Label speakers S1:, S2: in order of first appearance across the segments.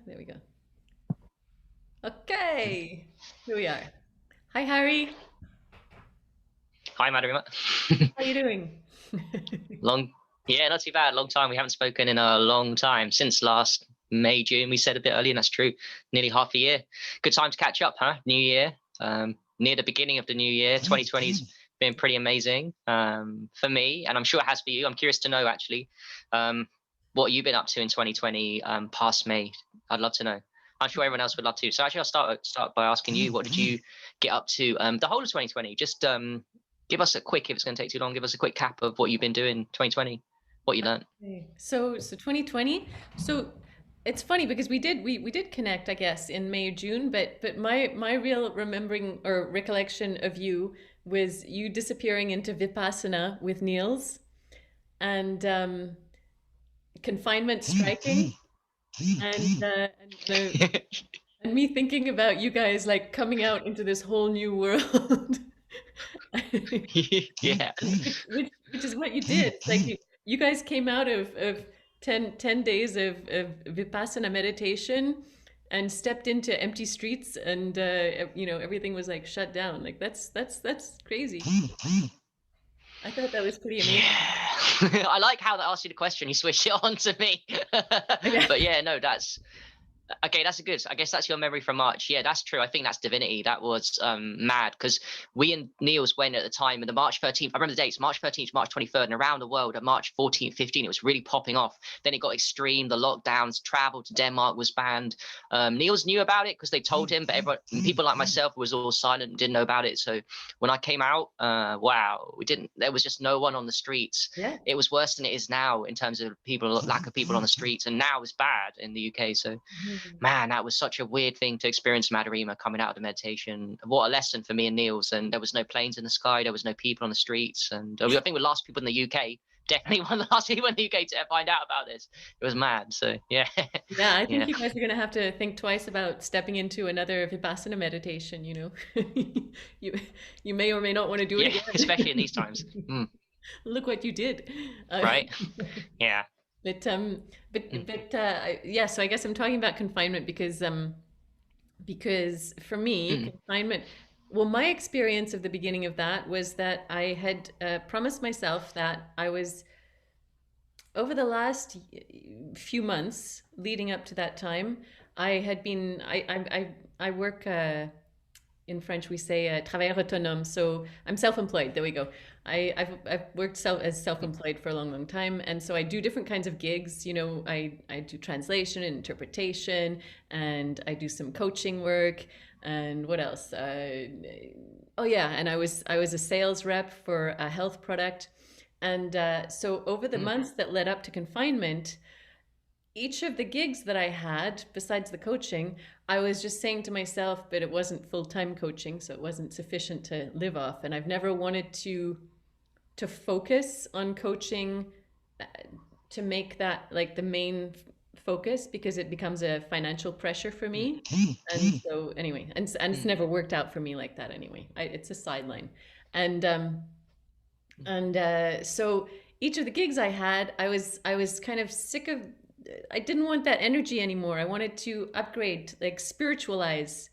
S1: There we go. Okay, here we are. Hi, Harry.
S2: Hi, Madhurimaa.
S1: How are you doing?
S2: Long, yeah, not too bad. Long time. We haven't spoken in a long time since last May, June. We said a bit earlier, and that's true. Nearly half a year. Good time to catch up, huh? New year. Near the beginning of the new year. 2020's been pretty amazing for me, and I'm sure it has for you. I'm curious to know actually, what you've been up to in 2020 past May. I'd love to know. I'm sure everyone else would love to. So actually, I'll start by asking you, what did you get up to the whole of 2020? Just give us a quick, if it's going to take too long, give us a quick cap of what you've been doing 2020, what you learned.
S1: Okay. So 2020. So it's funny because we did connect, I guess, in May or June, but my real remembering or recollection of you was you disappearing into Vipassana with Niels and confinement striking and and me thinking about you guys like coming out into this whole new world.
S2: Yeah.
S1: Which is what you did. It's like you guys came out of 10 days of Vipassana meditation and stepped into empty streets and everything was like shut down. Like that's crazy. I thought that was pretty amazing.
S2: Yeah. I like how they asked you the question, you switched it on to me.
S1: Yeah.
S2: But yeah, no, that's okay, that's a good. I guess that's your memory from March. Yeah, that's true. I think that's divinity. That was mad because we and Niels went at the time, and the March 13th. I remember the dates: March 13th, March 23rd, and around the world at March 14th, 15th, it was really popping off. Then it got extreme. The lockdowns, travel to Denmark was banned. Niels knew about it because they told him, but everyone, people like myself, was all silent and didn't know about it. So when I came out, wow, we didn't. There was just no one on the streets.
S1: Yeah.
S2: It was worse than it is now in terms of people, lack of people on the streets, and now it's bad in the UK. So
S1: Mhm.
S2: man, that was such a weird thing to experience Madhurimaa coming out of the meditation. What a lesson for me and Niels. And there was no planes in the sky. There was no people on the streets. And I think we're the last people in the UK, definitely one of the last people in the UK to find out about this. It was mad. So yeah,
S1: Yeah, I think
S2: yeah,
S1: you guys are going to have to think twice about stepping into another Vipassana meditation, you know. You you may or may not want to do it
S2: yeah, especially in these
S1: again.
S2: times. Mm,
S1: Look what you did. Uh,
S2: right? Yeah.
S1: but
S2: Mm,
S1: yeah, so I guess I'm talking about confinement because for me,
S2: mm,
S1: confinement, well, my experience of the beginning of that was that I had promised myself that I was over the last few months leading up to that time, I had been I work in French we say travailleur autonome, so I'm self-employed. There we go. I've worked as self-employed for a long time, and so I do different kinds of gigs. You know, I do translation and interpretation, and I do some coaching work, and what else? Oh yeah, and I was a sales rep for a health product, and so over the
S2: mm,
S1: months that led up to confinement, each of the gigs that I had, besides the coaching, I was just saying to myself, but it wasn't full time coaching, so it wasn't sufficient to live off. And I've never wanted to focus on coaching uh, to make that like the main focus because it becomes a financial pressure for
S2: mm,
S1: me. And so anyway, and it's
S2: mm,
S1: never worked out for me like that anyway. It's a sideline, and
S2: mm,
S1: so each of the gigs I had, I was kind of sick of. I didn't want that energy anymore. I wanted to upgrade, like spiritualize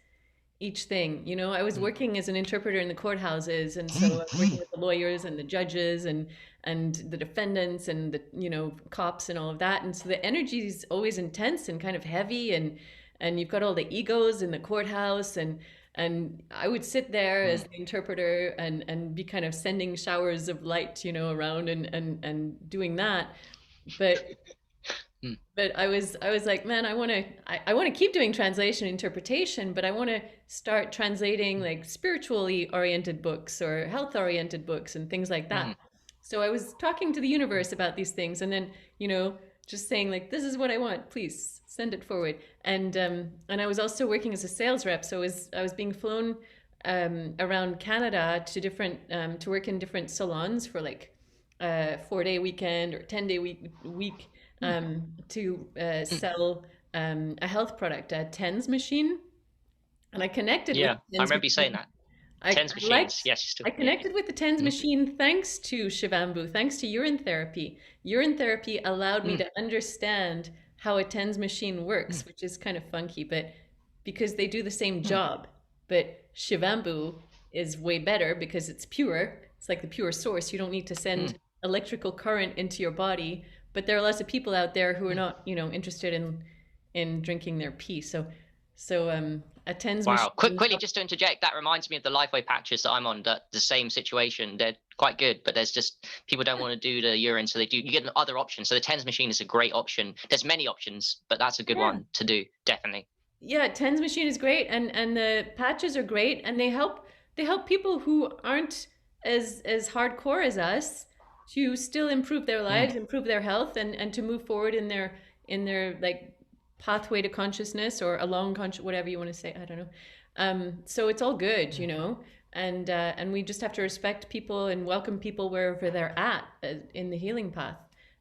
S1: each thing. You know, I was
S2: mm,
S1: working as an interpreter in the courthouses, and so I was working with the lawyers and the judges and the defendants and the cops and all of that. And so the energy is always intense and kind of heavy, and you've got all the egos in the courthouse and I would sit there as
S2: mm,
S1: the interpreter and be kind of sending showers of light, around and doing that. But
S2: mm,
S1: but I was like, man, I want to keep doing translation interpretation, but I want to start translating
S2: mm,
S1: like spiritually oriented books or health oriented books and things like that.
S2: mm,
S1: So I was talking to the universe about these things and then, just saying like, this is what I want, please send it forward. And I was also working as a sales rep, so I was being flown around Canada to different to work in different salons for like 4-day weekend or 10-day week
S2: mm,
S1: to
S2: mm.
S1: sell a health product, a TENS machine. And I connected with
S2: Yeah,
S1: the
S2: I
S1: TENS
S2: remember you saying
S1: machine.
S2: that.
S1: I,
S2: Tens
S1: I
S2: machines.
S1: liked,
S2: Yes, you still.
S1: I
S2: Yeah.
S1: connected with the TENS
S2: Mm,
S1: machine thanks to Shivambu, thanks to urine therapy. Urine therapy allowed me
S2: mm,
S1: to understand how a TENS machine works, which is kind of funky, but because they do the same job. But Shivambu is way better because it's pure. It's like the pure source. You don't need to send electrical current into your body. But there are lots of people out there who are not, interested in drinking their pee. So a TENS
S2: Wow.
S1: machine.
S2: Quickly, just to interject, that reminds me of the Lifeway patches that I'm on. That the same situation. They're quite good, but there's just people don't want to do the urine, so they do. You get other options. So the TENS machine is a great option. There's many options, but that's a good
S1: Yeah.
S2: one to do, definitely.
S1: Yeah, TENS machine is great, and the patches are great, and they help people who aren't as hardcore as us to still improve their
S2: Mm.
S1: lives, improve their health, and to move forward in their like pathway to consciousness or along conscious, whatever you want to say. I don't know. So it's all good, and we just have to respect people and welcome people wherever they're at in the healing path.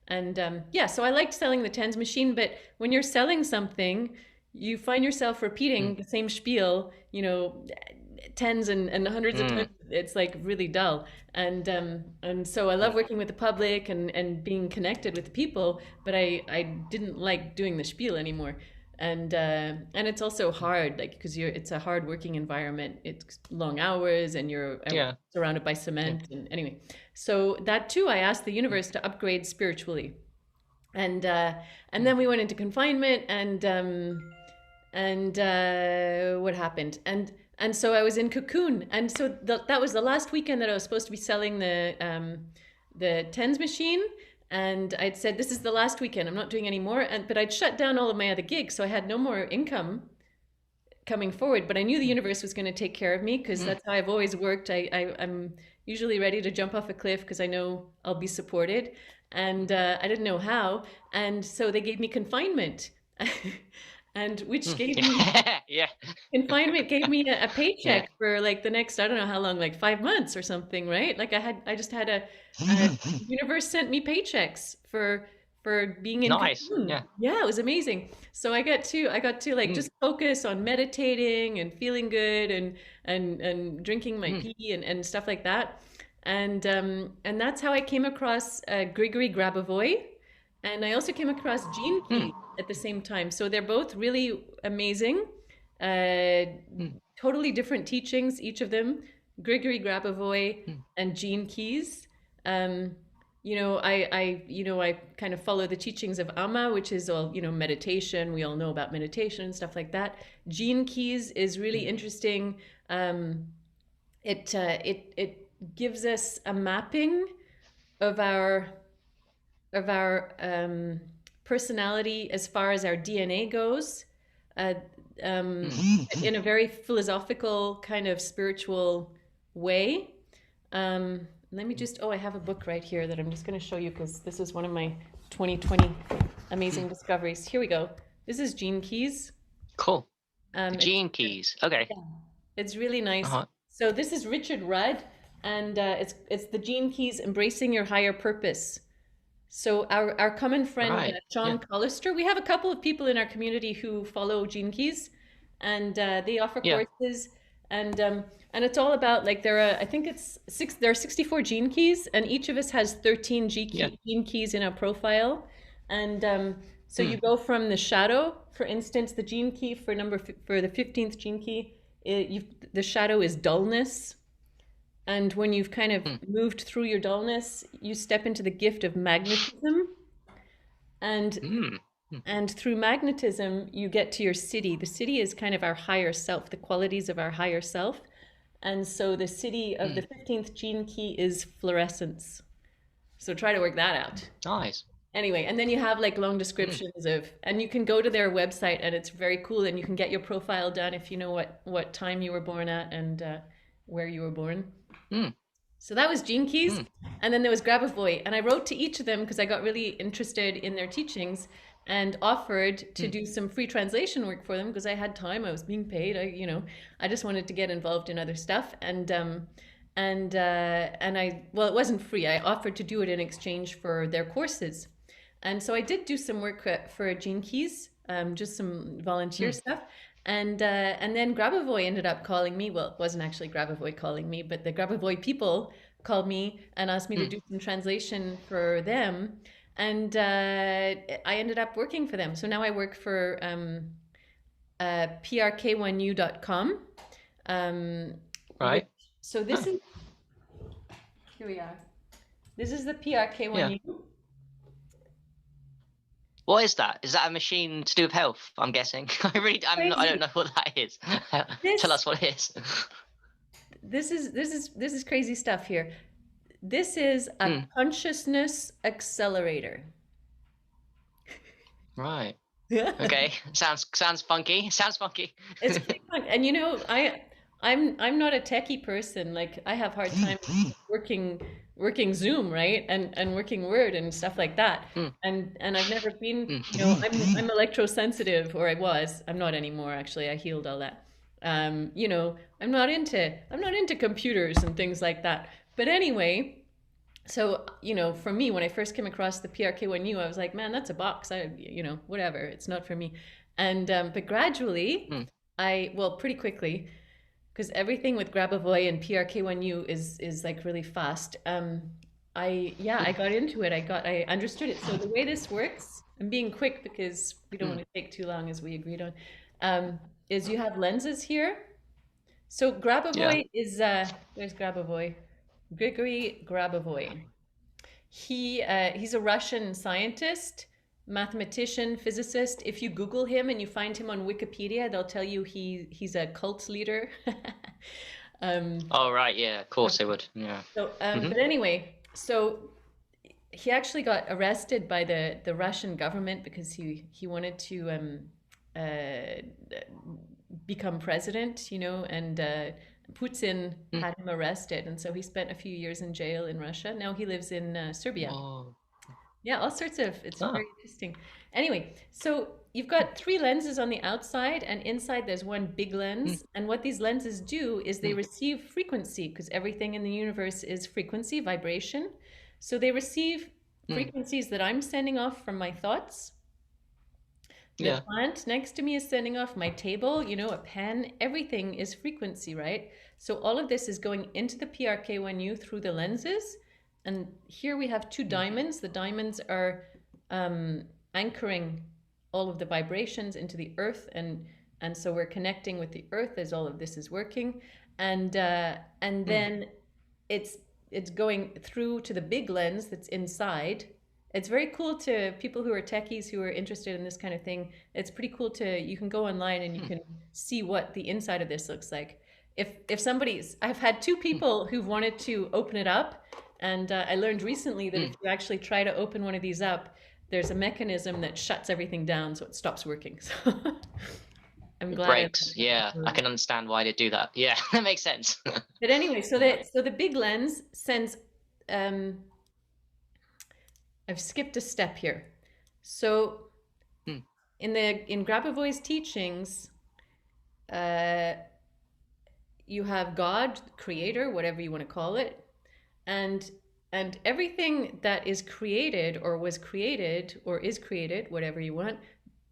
S1: And yeah, so I liked selling the TENS machine, but when you're selling something, you find yourself repeating the same spiel, tens and hundreds of times. It's like really dull. And so I love working with the public and being connected with the people, but I didn't like doing the spiel anymore. And it's also hard, like, because it's a hard working environment. It's long hours and you're
S2: Yeah.
S1: surrounded by cement. And anyway, so that too, I asked the universe to upgrade spiritually. And then we went into confinement, and what happened? And so I was in cocoon, and so that was the last weekend that I was supposed to be selling the TENS machine. And I'd said, this is the last weekend, I'm not doing any more. But I'd shut down all of my other gigs, so I had no more income coming forward. But I knew the universe was going to take care of me, because that's how I've always worked. I'm usually ready to jump off a cliff because I know I'll be supported. And I didn't know how. And so they gave me confinement. And which gave me
S2: Yeah.
S1: confinement gave me a
S2: Yeah.
S1: paycheck for like the next, I don't know how long, like 5 months or something, right? Like I just had a universe sent me paychecks for being in
S2: Nice.
S1: cocoon.
S2: Yeah.
S1: Yeah, it was amazing. So I got to like just focus on meditating and feeling good and drinking my pee and stuff like that. And that's how I came across Grigory Grabovoi. And I also came across Gene Keys at the same time. So they're both really amazing, uh, totally different teachings, each of them. Grigory Grabovoi and Gene Keys. I kind of follow the teachings of Amma, which is all, meditation. We all know about meditation and stuff like that. Gene Keys is really interesting. It gives us a mapping of our personality as far as our DNA goes, uh, in a very philosophical kind of spiritual way. Let me just, I have a book right here that I'm just going to show you, because this is one of my 2020 amazing discoveries. Here we go. This is Gene Keys.
S2: Cool. Gene Keys. Okay.
S1: Yeah, it's really nice.
S2: Uh-huh.
S1: So this is Richard Rudd, and it's the Gene Keys, Embracing Your Higher Purpose. So our common friend,
S2: Right.
S1: Sean Collister, we have a couple of people in our community who follow Gene Keys, and they offer courses, and it's all about, like, I think there are 64 Gene Keys, and each of us has 13 Gene Keys in our profile, and so you go from the shadow, for instance, the Gene Key for the 15th Gene Key, the shadow is dullness. And when you've kind of moved through your dullness, you step into the gift of magnetism. And through magnetism, you get to your city. The city is kind of our higher self, the qualities of our higher self. And so the city of the 15th Gene Key is fluorescence. So try to work that out.
S2: Nice.
S1: Anyway, and then you have like long descriptions and you can go to their website, and it's very cool, and you can get your profile done if you know what time you were born at and where you were born. So that was Gene Keys. And then there was Grabovoi. And I wrote to each of them because I got really interested in their teachings and offered to do some free translation work for them, because I had time, I was being paid. I just wanted to get involved in other stuff. And well, it wasn't free. I offered to do it in exchange for their courses. And so I did do some work for Gene Keys, just some volunteer stuff. And then Grabovoi ended up calling me. Well, it wasn't actually Grabovoi calling me, but the Grabovoi people called me and asked me to do some translation for them. And I ended up working for them. So now I work for PKr-1U.com.
S2: Right.
S1: So this
S2: Huh.
S1: is, here we are. This is the
S2: Yeah.
S1: PKr-1U.
S2: What is that? Is that a machine to do with health? I'm guessing. I don't
S1: Crazy.
S2: know what that is. Tell
S1: This
S2: us what it is.
S1: this is crazy stuff here. This is a
S2: Hmm.
S1: consciousness accelerator.
S2: Right. Okay. Sounds funky. Sounds funky.
S1: It's pretty fun. And I'm not a techie person. Like I have hard time working working Zoom, right? And working Word and stuff like that.
S2: Hmm.
S1: And I've never been,
S2: Hmm.
S1: I'm electrosensitive, or I was. I'm not anymore actually. I healed all that. I'm not into computers and things like that. But anyway, so, for me, when I first came across the PKr-1U, I was like, man, that's a box. Whatever. It's not for me. And but gradually,
S2: Hmm.
S1: well, pretty quickly, because everything with Grabavoy and PKr-1U is like really fast. I got into it. I understood it. So the way this works, I'm being quick because we don't
S2: Hmm.
S1: want to take too long as we agreed on, is you have lenses here. So
S2: Yeah.
S1: Grabavoy is where's Grabavoy? Grigory Grabavoy. He's a Russian scientist, mathematician, physicist. If you Google him and you find him on Wikipedia, they'll tell you he's a cult leader. um,
S2: Oh, right. Yeah. Of course they would. Yeah. Hmm.
S1: but anyway, so he actually got arrested by the Russian government because he wanted to become president, and Putin
S2: Hmm.
S1: had him arrested, and so he spent a few years in jail in Russia. Now he lives in Serbia.
S2: Oh.
S1: Yeah, all sorts of, it's
S2: Oh.
S1: very interesting. Anyway, so you've got three lenses on the outside, and inside there's one big
S2: Hmm.
S1: lens. And what these lenses do is they
S2: Hmm.
S1: receive frequency, because everything in the universe is frequency, vibration. So they receive
S2: Hmm.
S1: frequencies that I'm sending off from my thoughts. The
S2: Yeah.
S1: plant next to me is sending off my table, a pen, everything is frequency, right? So all of this is going into the PKr-1U through the lenses. And here we have two
S2: Hmm.
S1: diamonds. The diamonds are anchoring all of the vibrations into the earth, and so we're connecting with the earth as all of this is working. And
S2: Hmm.
S1: then it's it's going through to the big lens that's inside. It's very cool to people who are techies who are interested in this kind of thing. It's pretty cool you can go online and you
S2: Hmm.
S1: can see what the inside of this looks like. If somebody's, I've had two
S2: Hmm.
S1: people who've wanted to open it up, and I learned recently that
S2: Hmm.
S1: if you actually try to open one of these up, there's a mechanism that shuts everything down so it stops working. So I'm
S2: It
S1: glad I
S2: breaks. Yeah. I can understand why they do that. Yeah. That makes sense.
S1: But anyway,
S2: Yeah.
S1: so the big lens sends. Um, I've skipped a step here. So
S2: Hmm.
S1: in Grabavoy's teachings, uh, you have God, Creator, whatever you want to call it, and and everything that is created or was created or is created, whatever you want,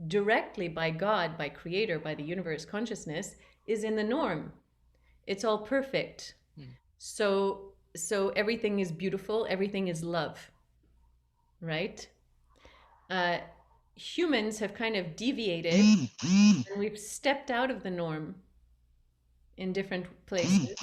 S1: directly by God, by Creator, by the universe consciousness, is in the norm. It's all perfect.
S2: Hmm.
S1: So everything is beautiful, everything is love, right? Uh, Humans have kind of deviated and we've stepped out of the norm in different places.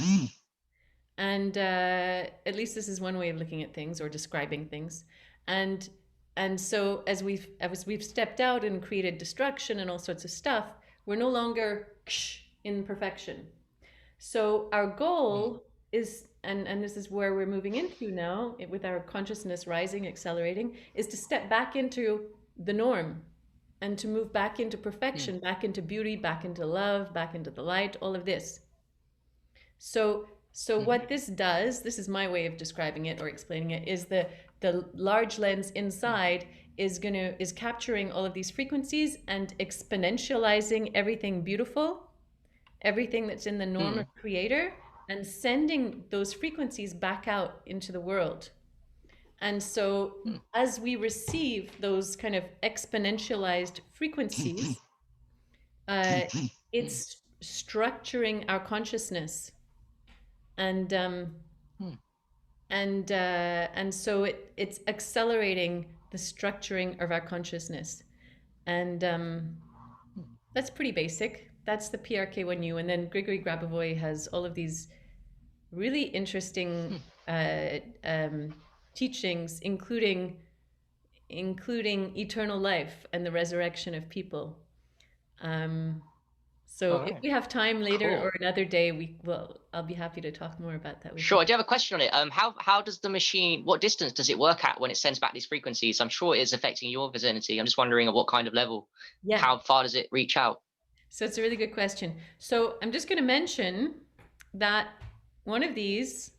S1: And at least this is one way of looking at things or describing things. And and so as we've stepped out and created destruction and all sorts of stuff, we're no longer in perfection. So our
S2: Hmm.
S1: goal is, and this is where we're moving into now with our consciousness rising, accelerating, is to step back into the norm and to move back into
S2: Hmm.
S1: perfection, back into beauty, back into love, back into the light, all of this. So
S2: Hmm.
S1: what this does, this is my way of describing it or explaining it, is the large lens
S2: Hmm.
S1: inside is capturing all of these frequencies and exponentializing everything beautiful, everything that's in the norm
S2: Hmm.
S1: of creator, and sending those frequencies back out into the world. And so
S2: Hmm.
S1: as we receive those kind of exponentialized frequencies, uh,
S2: Hmm.
S1: it's structuring our consciousness, and
S2: Hmm.
S1: and so it's accelerating the structuring of our consciousness. And that's pretty basic. That's the PKr-1U. And then Grigory Grabovoi has all of these really interesting teachings, including eternal life and the resurrection of people. So
S2: All
S1: if
S2: right.
S1: we have time later or
S2: Cool.
S1: another day, I'll be happy to talk more about that with you.
S2: Sure. I do have a question on it. How does the machine? What distance does it work at when it sends back these frequencies? I'm sure it's affecting your vicinity. I'm just wondering at what kind of level.
S1: Yeah.
S2: How far does it reach out?
S1: So it's a really good question. So I'm just going to mention that one of these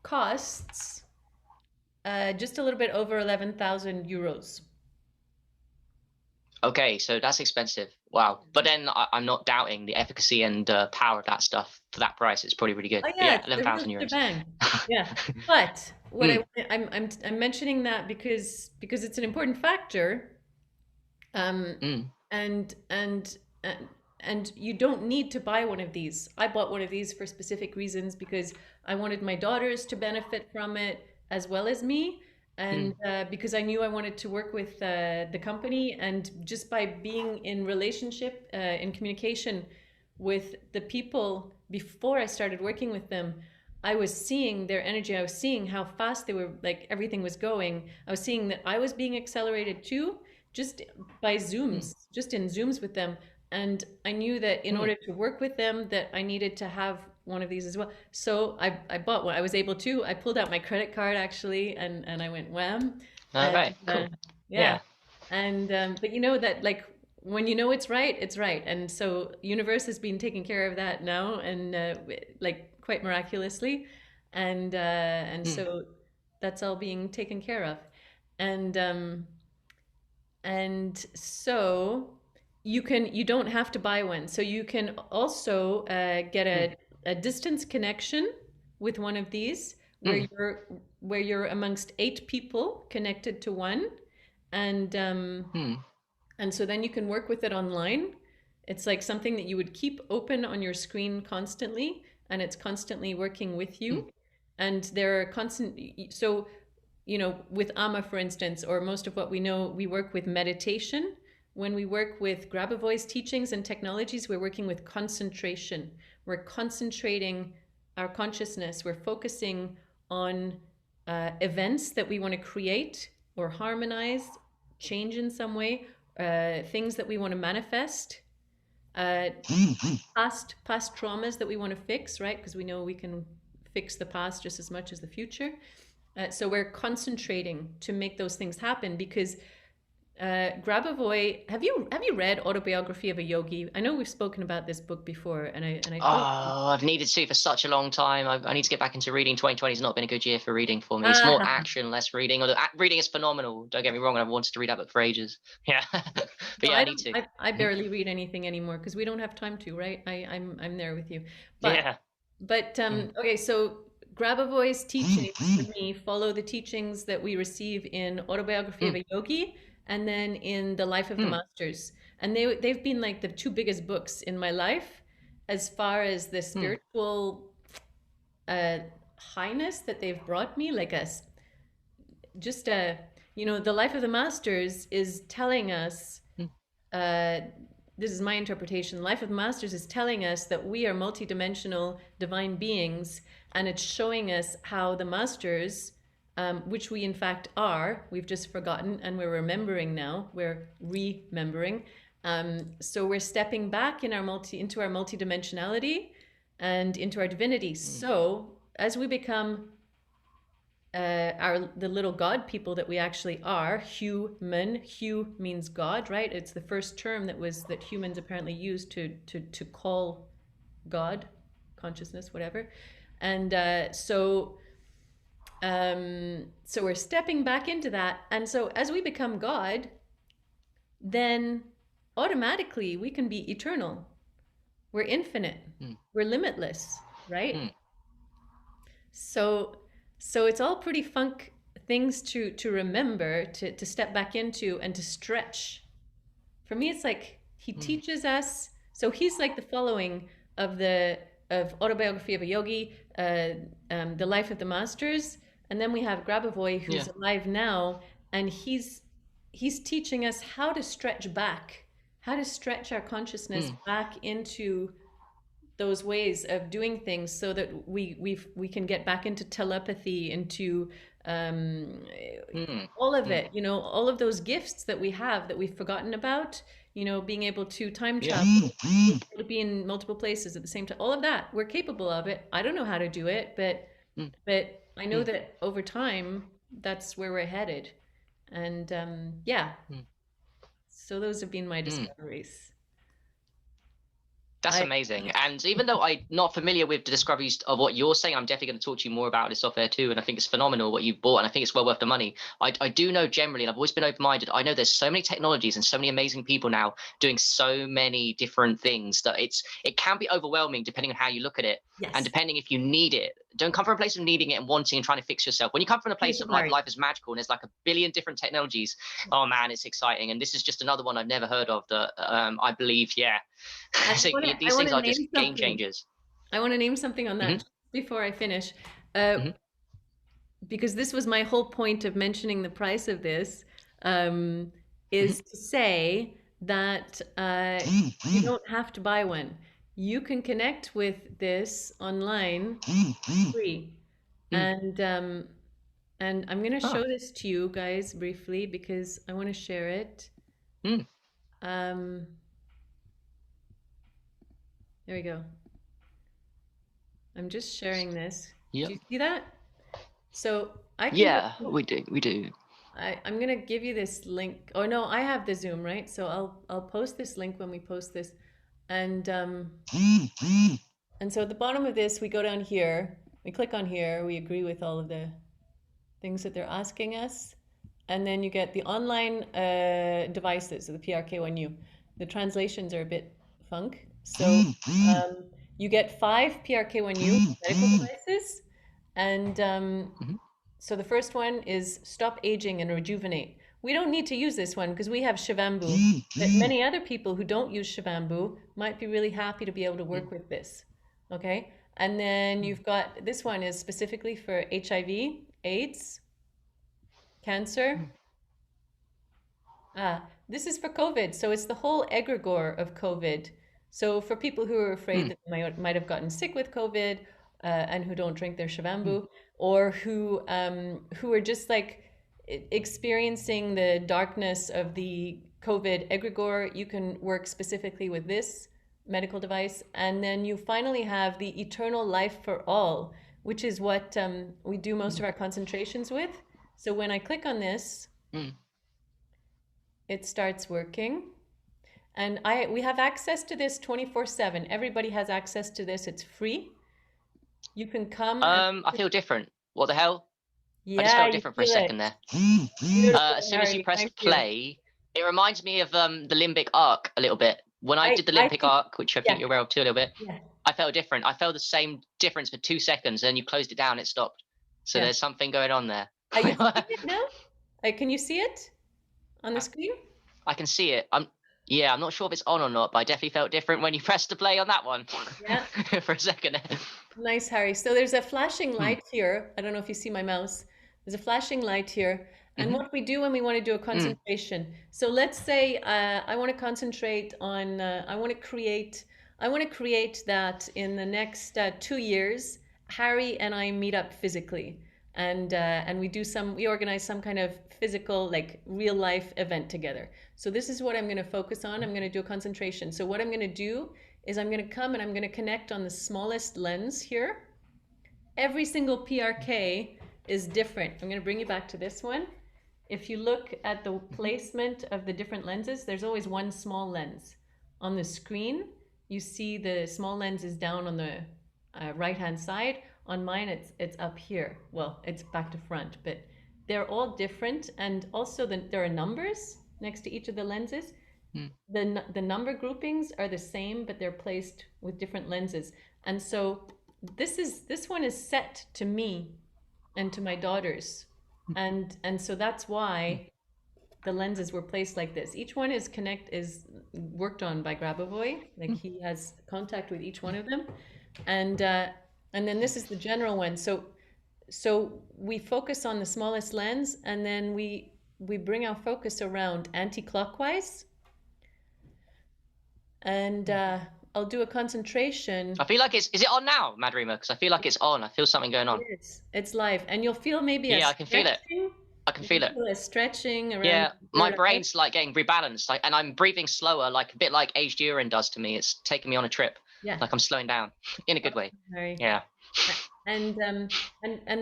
S1: costs just a little bit over 11,000 euros.
S2: Okay, so that's expensive. Wow. But then I'm not doubting the efficacy and power of that stuff for that price. It's probably really good.
S1: Oh
S2: But
S1: yeah,
S2: yeah,
S1: it's the real
S2: 11,000 euros.
S1: shebang. Yeah, but what
S2: Mm,
S1: I'm mentioning that because it's an important factor,
S2: mm,
S1: and and you don't need to buy one of these. I bought one of these for specific reasons because I wanted my daughters to benefit from it as well as me, and
S2: mm,
S1: because I knew I wanted to work with the company, and just by being in relationship, in communication with the people before I started working with them, I was seeing their energy. I was seeing how fast they were, like everything was going. I was seeing that I was being accelerated too, just by
S2: mm,
S1: Zooms, just in Zooms with them. And I knew that in
S2: mm.
S1: order to work with them, that I needed to have one of these as well. So I bought one. I was able to. I pulled out my credit card actually, and I went wham,
S2: All
S1: and
S2: right, cool.
S1: yeah,
S2: Yeah.
S1: and but you know that, like, when you know it's right, it's right. And so universe has been taking care of that now, and like quite miraculously, and
S2: Mm,
S1: so that's all being taken care of, and so you don't have to buy one. So you can also get
S2: mm,
S1: a distance connection with one of these,
S2: mm,
S1: where you're amongst 8 people connected to one, and
S2: mm,
S1: so then you can work with it online. It's like something that you would keep open on your screen constantly, and it's constantly working with
S2: mm,
S1: you. And there are constant, so, with AMA, for instance, or most of what we know, we work with meditation. When we work with Grabovoi's teachings and technologies, we're working with concentration. We're concentrating our consciousness. We're focusing on events that we want to create or harmonize, change in some way, things that we want to manifest, uh, past traumas that we want to fix, right? Because we know we can fix the past just as much as the future. So we're concentrating to make those things happen, because Grabovoi, have you read Autobiography of a Yogi? I know we've spoken about this book before, and I told you.
S2: Oh, I've needed to for such a long time. I need to get back into reading. 2020 has not been a good year for reading for me. It's more
S1: Ah,
S2: action, less reading. Although reading is phenomenal. Don't get me wrong. I've wanted to read that book for ages. Yeah, but
S1: no,
S2: yeah, I need to.
S1: I barely read anything anymore because we don't have time to, right? I'm there with you, but
S2: Yeah. Mm,
S1: okay. So Grabovoi's teachings for me follow the teachings that we receive in Autobiography of
S2: mm,
S1: a Yogi, and then in The Life of the
S2: mm,
S1: Masters, and they've been like the 2 biggest books in my life as far as the
S2: mm,
S1: spiritual uh, highness that they've brought me. Like just a, The Life of the Masters is telling us,
S2: mm,
S1: uh, this is my interpretation. Life of the Masters is telling us that we are multidimensional divine beings, and it's showing us how the Masters, which we in fact are, we've just forgotten and we're remembering now. We're remembering. So we're stepping back into our multidimensionality and into our divinity.
S2: mm.
S1: So as we become the little God people that we actually are, human. Hu means God, right? It's the first term that humans apparently used to call God, consciousness, whatever. And so we're stepping back into that, and so as we become God, then automatically we can be eternal. We're infinite.
S2: Mm,
S1: We're limitless, right?
S2: mm,
S1: So it's all pretty funk things to remember, to step back into and to stretch. For me, it's like he
S2: mm.
S1: teaches us. So he's like the following of Autobiography of a Yogi, The Life of the Masters, and then we have Grabovoi,
S2: Yeah.
S1: who's alive now, and he's teaching us how to stretch back, how to stretch our consciousness
S2: Mm,
S1: back into those ways of doing things so that we can get back into telepathy, into um,
S2: mm,
S1: all of
S2: mm.
S1: it, you know, all of those gifts that we have that we've forgotten about, you know, being able to time
S2: Yeah.
S1: travel, to be in multiple places at the same time, all of that, we're capable of it. I don't know how to do it,
S2: Mm,
S1: but I know
S2: mm,
S1: that over time, that's where we're headed. And yeah,
S2: mm,
S1: so those have been my
S2: mm.
S1: discoveries.
S2: That's
S1: I
S2: amazing. And even though I'm not familiar with the discoveries of what you're saying, I'm definitely going to talk to you more about this off air too. And I think it's phenomenal what you've bought, and I think it's well worth the money. I do know generally, and I've always been open minded. I know there's so many technologies and so many amazing people now doing so many different things that it can be overwhelming depending on how you look at it, and
S1: yes,
S2: depending if you need it. Don't come from a place of needing it and wanting and trying to fix yourself. When you come from a place of like
S1: Harry.
S2: life is magical and there's like a billion different technologies, oh man, it's exciting. And this is just another one I've never heard of that I believe, yeah.
S1: And
S2: So
S1: I
S2: these
S1: want
S2: things
S1: to
S2: are just
S1: name
S2: game
S1: something.
S2: changers.
S1: I want to name something on
S2: Hmm.
S1: that before I finish, uh,
S2: Hmm.
S1: because this was my whole point of mentioning the price of this, um,
S2: Hmm.
S1: is to say that you don't have to buy one. You can connect with this online free,
S2: Mm.
S1: and I'm gonna show
S2: Ah.
S1: this to you guys briefly because I want to share it.
S2: Mm.
S1: Um, there we go. I'm just sharing this. Do
S2: Yep.
S1: you see that? So I can go.
S2: Yeah, we do. We do.
S1: I'm gonna give you this link. Oh no, I have the Zoom, right? So I'll post this link when we post this, and and so at the bottom of this, we go down here, we click on here, we agree with all of the things that they're asking us, and then you get the online devices, so the PRK-1U. The translations are a bit funk, so you get 5 PRK-1U medical devices, and
S2: Hmm.
S1: so the first one is stop aging and rejuvenate. We don't need to use this one because we have Shivambu, but many other people who don't use Shivambu might be really happy to be able to
S2: Mm.
S1: work with this. Okay. And then
S2: Mm.
S1: you've got this one is specifically for HIV, AIDS, cancer.
S2: Mm.
S1: This is for COVID. So it's the whole egregore of COVID. So for people who are afraid
S2: Mm.
S1: that they might have gotten sick with COVID, and who don't drink their
S2: Mm.
S1: Shivambu, or who are just like experiencing the darkness of the COVID egregore, you can work specifically with this medical device. And then you finally have the eternal life for all, which is what we do most of our concentrations with. So when I click on this,
S2: Mm.
S1: it starts working. And we have access to this 24/7. Everybody has access to this. It's free. You can come and
S2: I feel different. What the hell? I just
S1: yeah,
S2: felt
S1: you
S2: different for a
S1: feel
S2: second
S1: it.
S2: there.
S1: Beautiful,
S2: As soon as you
S1: Harry.
S2: pressed
S1: Thank you.
S2: play, it reminds me of the limbic arc a little bit. When I did the
S1: I
S2: limbic
S1: think
S2: arc, which I
S1: yeah,
S2: think you're aware of too a little bit,
S1: yeah,
S2: I felt different. I felt the same difference for 2 seconds, and then you closed it down, it stopped. So
S1: yeah.
S2: there's something going on there.
S1: Are you seeing it now? Can you see it on the screen?
S2: I can see it. Yeah, I'm not sure if it's on or not, but I definitely felt different when you pressed the play on that one
S1: Yeah.
S2: for a second.
S1: Nice, Harry. So there's a flashing
S2: Hmm.
S1: light here. I don't know if you see my mouse. There's a flashing light here. And
S2: Hmm.
S1: what we do when we want to do a
S2: Hmm.
S1: concentration. So let's say I want to concentrate on, I want to create that in the next 2 years, Harry and I meet up physically. And we organize some kind of physical, like real life event together. So this is what I'm going to focus on. I'm going to do a concentration. So what I'm going to do is I'm going to come and I'm going to connect on the smallest lens here. Every single PRK is different. I'm going to bring you back to this one. If you look at the placement of the different lenses, there's always one small lens. On the screen, you see the small lens is down on the right-hand side. On mine, it's up here. Well, it's back to front, but they're all different. And also there are numbers next to each of the lenses.
S2: Hmm.
S1: The number groupings are the same, but they're placed with different lenses. And so this one is set to me and to my daughters. And so that's why the lenses were placed like this. Each one is worked on by Grabavoy. Like he has contact with each one of them. And and then this is the general one. So we focus on the smallest lens, and then we bring our focus around anti-clockwise, and I'll do a concentration.
S2: I feel like is it on now, Madhurimaa? Because I feel like it's on. I feel something going
S1: It
S2: on.
S1: is. It's live, and you'll feel maybe a
S2: Yeah, I can feel it.
S1: stretching.
S2: I can
S1: You'll
S2: feel it.
S1: feel a stretching around
S2: Yeah,
S1: the
S2: my
S1: third eye.
S2: brain's like getting rebalanced, like, and I'm breathing slower, like a bit like aged urine does to me. It's taking me on a trip,
S1: Yeah.
S2: like I'm slowing down in a good way.
S1: Very.
S2: Yeah.
S1: And and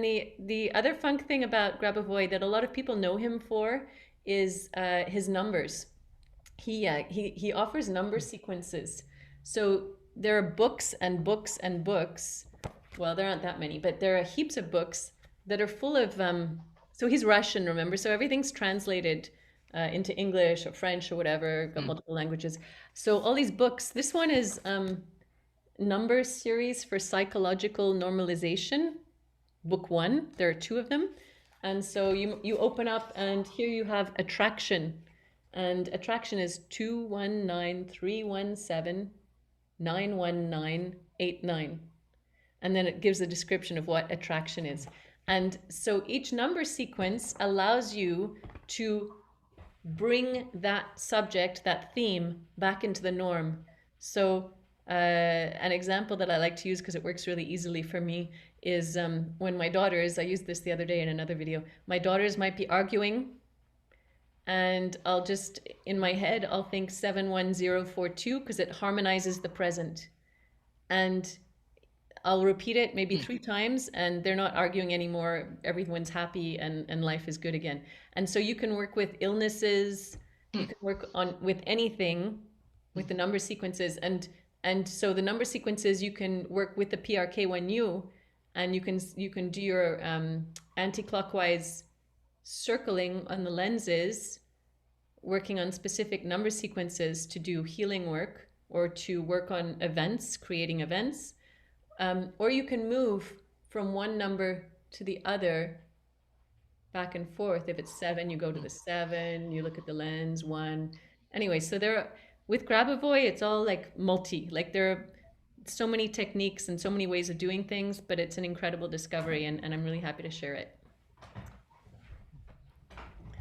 S1: the other funk thing about Grabavoy that a lot of people know him for is his numbers. He offers number sequences. So there are books and books and books. Well, there aren't that many, but there are heaps of books that are full of. So he's Russian, remember? So everything's translated into English or French or whatever, got
S2: Mm.
S1: multiple languages. So all these books. This one is number series for psychological normalization, book one. There are two of them. And so you open up, and here you have attraction. And attraction is 21931791989. And then it gives a description of what attraction is. And so each number sequence allows you to bring that subject, that theme, back into the norm. So an example that I like to use because it works really easily for me is when my daughters, I used this the other day in another video, my daughters might be arguing, and I'll just, in my head, I'll think 71042 because it harmonizes the present. And I'll repeat it maybe 3 times, and they're not arguing anymore. Everyone's happy, and life is good again. And so you can work with illnesses, you can work on with anything with the number sequences. And so the number sequences, you can work with the PKr-1U, and you can do your anti-clockwise circling on the lenses, working on specific number sequences to do healing work or to work on events, creating events. Or you can move from one number to the other, back and forth. If it's 7, you go to the 7, you look at the lens, 1. Anyway, so with Grabavoy, it's all like multi. Like there are so many techniques and so many ways of doing things, but it's an incredible discovery, and I'm really happy to share it.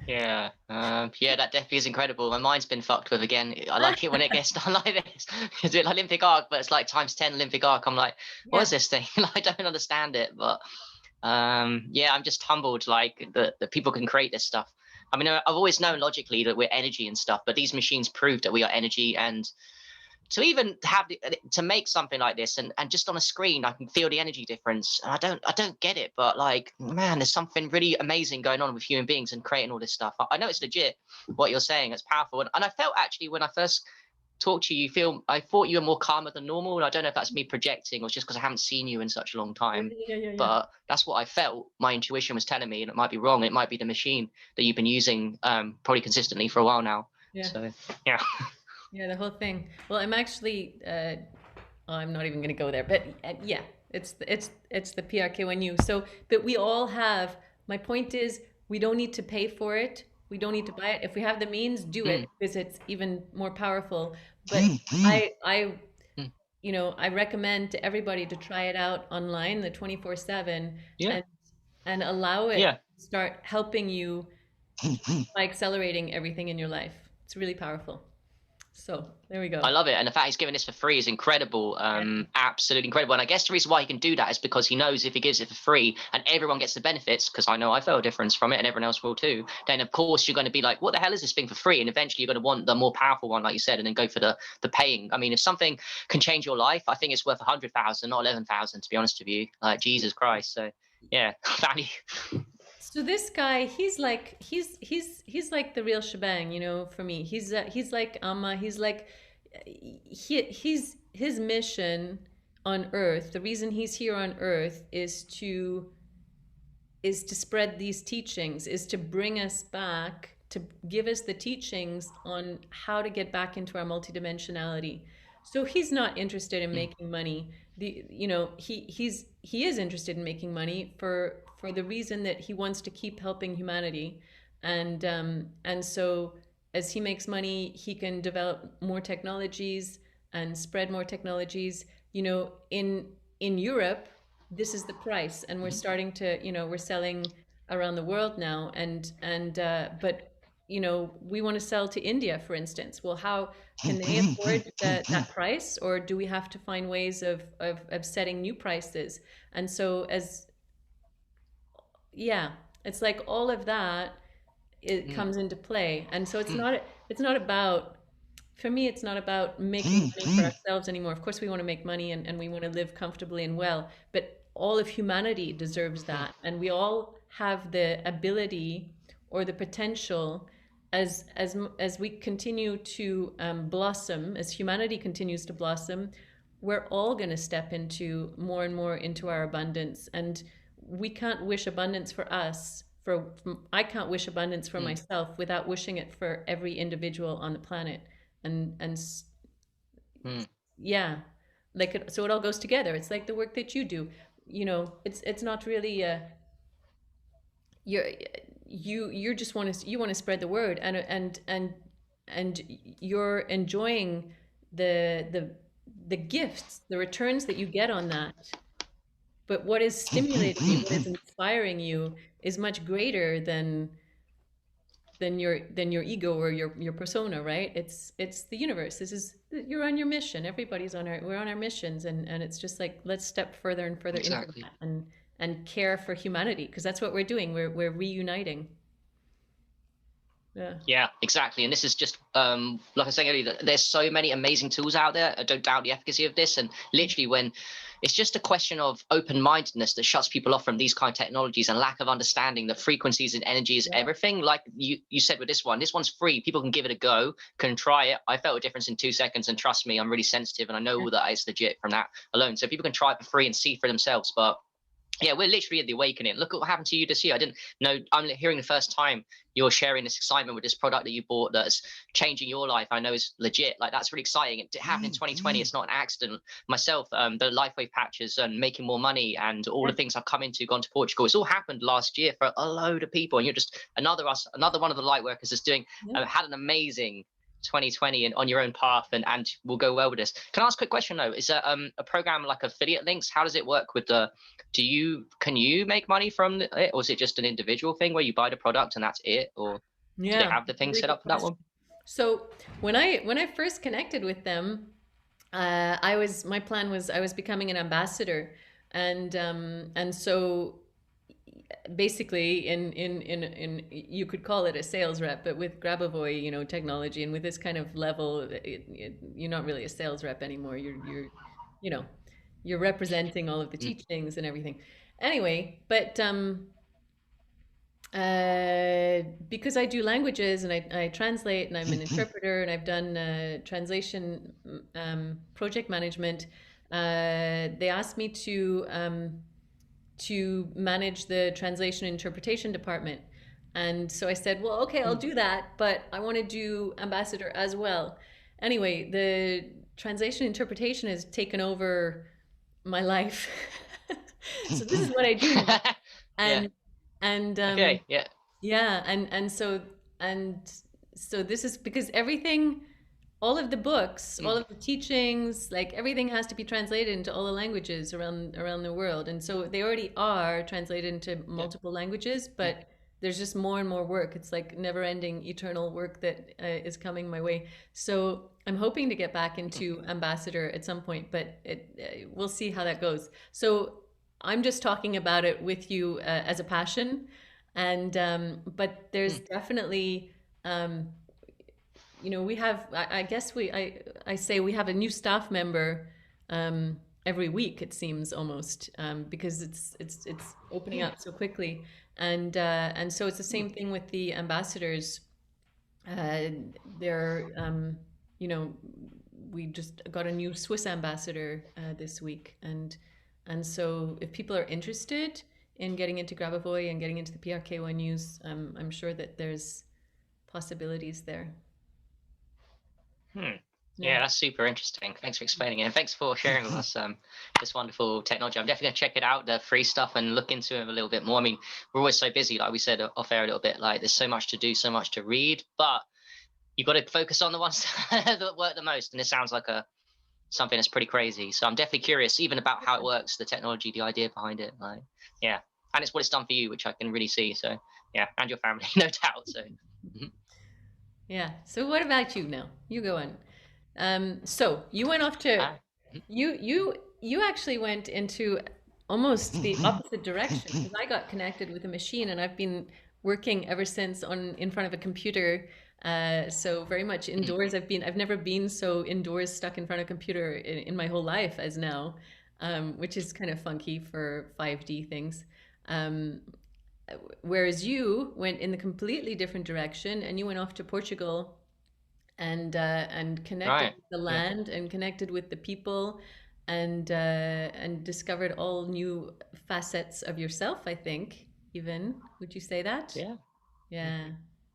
S2: Yeah, yeah, that definitely is incredible. My mind's been fucked with again. I like it when it gets done like this. It's a bit like Olympic arc, but it's like times 10 Olympic arc. I'm like, what is this thing? I don't understand it, but yeah, I'm just humbled, like that people can create this stuff. I mean, I've always known logically that we're energy and stuff, but these machines prove that we are energy, and to even have to make something like this and just on a screen I can feel the energy difference, and I don't get it, but like, man, there's something really amazing going on with human beings and creating all this stuff. I know it's legit what you're saying, it's powerful, and I felt actually when I first talked to you, I thought you were more calmer than normal, and I don't know if that's me projecting or just because I haven't seen you in such a long time.
S1: Yeah.
S2: But that's what I felt. My intuition was telling me, and it might be wrong, it might be the machine that you've been using probably consistently for a while now. So yeah.
S1: Yeah, the whole thing. Well, I'm actually, I'm not even going to go there, but yeah, it's the PKr-1U. So, but we all have. My point is, we don't need to pay for it. We don't need to buy it. If we have the means, do it, because it's even more powerful. But I I recommend to everybody to try it out online, the 24/7, and allow it to start helping you by accelerating everything in your life. It's really powerful. So there we go.
S2: I love it. And the fact he's giving this for free is incredible. Absolutely incredible. And I guess the reason why he can do that is because he knows if he gives it for free and everyone gets the benefits, because I know I felt a difference from it and everyone else will too, then of course you're going to be like, what the hell is this thing for free? And eventually you're going to want the more powerful one, like you said, and then go for the paying. I mean, if something can change your life, I think it's worth 100,000, not 11,000, to be honest with you. Like, Jesus Christ. So yeah, value.
S1: So this guy, he's like the real shebang, for me. He's like Amma. He's like his mission on Earth. The reason he's here on Earth is to spread these teachings, is to bring us back, to give us the teachings on how to get back into our multidimensionality. So he's not interested in making money. He is interested in making money for the reason that he wants to keep helping humanity, and so as he makes money, he can develop more technologies and spread more technologies. In Europe, this is the price, and we're starting to, we're selling around the world now, and but you know, we want to sell to India, for instance. Well, how can they afford that price, or do we have to find ways of setting new prices? And so as yeah, it's like all of that, it
S2: Mm,
S1: comes into play. And so
S2: mm,
S1: it's not about, for me, it's not about making money for ourselves anymore. Of course we want to make money, and we want to live comfortably and well, but all of humanity deserves
S2: mm,
S1: that, and we all have the ability or the potential, as we continue to blossom, as humanity continues to blossom, we're all going to step into more and more into our abundance. And we can't wish abundance for us, for I can't wish abundance for
S2: mm,
S1: myself without wishing it for every individual on the planet. And
S2: mm.
S1: yeah, like so it all goes together. It's like the work that you do, you know, it's not really you're you just want to, you want to spread the word, and you're enjoying the gifts, the returns that you get on that. But what is stimulating you, what is inspiring you, is much greater than your ego or your persona, right? It's the universe. This is, you're on your mission. Everybody's on our, we're on our missions, and it's just like, let's step further and further into
S2: Exactly.
S1: that, and care for humanity, because that's what we're doing. We're reuniting. Yeah.
S2: Yeah, exactly. And this is just like I was saying earlier, that there's so many amazing tools out there. I don't doubt the efficacy of this. And literally, when it's just a question of open-mindedness that shuts people off from these kind of technologies, and lack of understanding that frequencies and energy is
S1: Yeah.
S2: everything. Like you said with this one, this one's free. People can give it a go, can try it. I felt a difference in 2 seconds, and trust me, I'm really sensitive, and I know that it's legit from that alone. So people can try it for free and see for themselves. But yeah, we're literally at the awakening. Look at what happened to you this year. I didn't know. I'm hearing the first time you're sharing this excitement with this product that you bought that's changing your life. I know is legit. Like, that's really exciting. It happened in 2020. It's not an accident. Myself, the LifeWave patches and making more money, and all
S1: Yeah.
S2: the things I've come into, gone to Portugal. It's all happened last year for a load of people, and you're just another one of the light workers that's doing
S1: Yeah.
S2: had an amazing 2020 and on your own path, and will go well with this. Can I ask a quick question though? Is a program like affiliate links? How does it work with the? Can you make money from it, or is it just an individual thing where you buy the product and that's it, or do they
S1: Yeah.
S2: have the thing
S1: Really
S2: set
S1: good
S2: up for that
S1: question.
S2: one?
S1: So when I first connected with them, I was, my plan was, I was becoming an ambassador, and so basically in you could call it a sales rep, but with Grabavoy, you know, technology, and with this kind of level, you're not really a sales rep anymore. You're you know, you're representing all of the
S2: Mm,
S1: teachings and everything. Anyway, but because I do languages, and I translate, and I'm an interpreter, and I've done translation project management. They asked me to manage the translation and interpretation department. And so I said, well, okay, I'll
S2: mm.
S1: do that, but I want to do ambassador as well. Anyway, the translation interpretation has taken over my life. So this is what I do now.
S2: Yeah.
S1: And and
S2: Okay. Yeah.
S1: yeah, and so this is because everything, all of the books, all
S2: Mm,
S1: of the teachings, like everything has to be translated into all the languages around the world. And so they already are translated into
S2: yeah.
S1: multiple languages,
S2: Mm,
S1: but there's just more and more work. It's like never-ending, eternal work that is coming my way. So I'm hoping to get back
S2: mm,
S1: into ambassador at some point, but we'll see how that goes. So I'm just talking about it with you as a passion, and but there's
S2: mm.
S1: definitely you know, we have, I guess I say we have a new staff member every week, it seems, almost, because it's opening
S2: Yeah.
S1: up so quickly. And so it's the
S2: Mm.
S1: same thing with the ambassadors. uh, they're you know, we just got a new Swiss ambassador this week. And so if people are interested in getting into Grabavoy and getting into the PKr-1Us, I'm sure that there's possibilities there.
S2: Hmm.
S1: Yeah.
S2: Yeah, that's super interesting. Thanks for explaining it, and thanks for sharing with us this wonderful technology. I'm definitely gonna check it out, the free stuff, and look into it a little bit more. I mean, we're always so busy, like we said off air a little bit. Like, there's so much to do, so much to read, but you've got to focus on the ones that work the most. And this sounds like a something that's pretty crazy. So I'm definitely curious, even about how it works, the technology, the idea behind it. Like, yeah. and it's what it's done for you, which I can really see. So yeah, and your family, no doubt. So mhm.
S1: Yeah. So what about you now? You go on. So you went off to
S2: Ah, mhm.
S1: you actually went into almost the opposite direction because I got connected with a machine and I've been working ever since on in front of a computer. So very much
S2: Mhm.
S1: indoors. I've never been so indoors stuck in front of a computer in my whole life as now, which is kind of funky for 5D things. Um, Whereas you went in the completely different direction and you went off to Portugal and connected
S2: Right.
S1: with the
S2: Yeah.
S1: land and connected with the people and discovered all new facets of yourself, I think, even. Would you say that?
S2: Yeah.
S1: Yeah.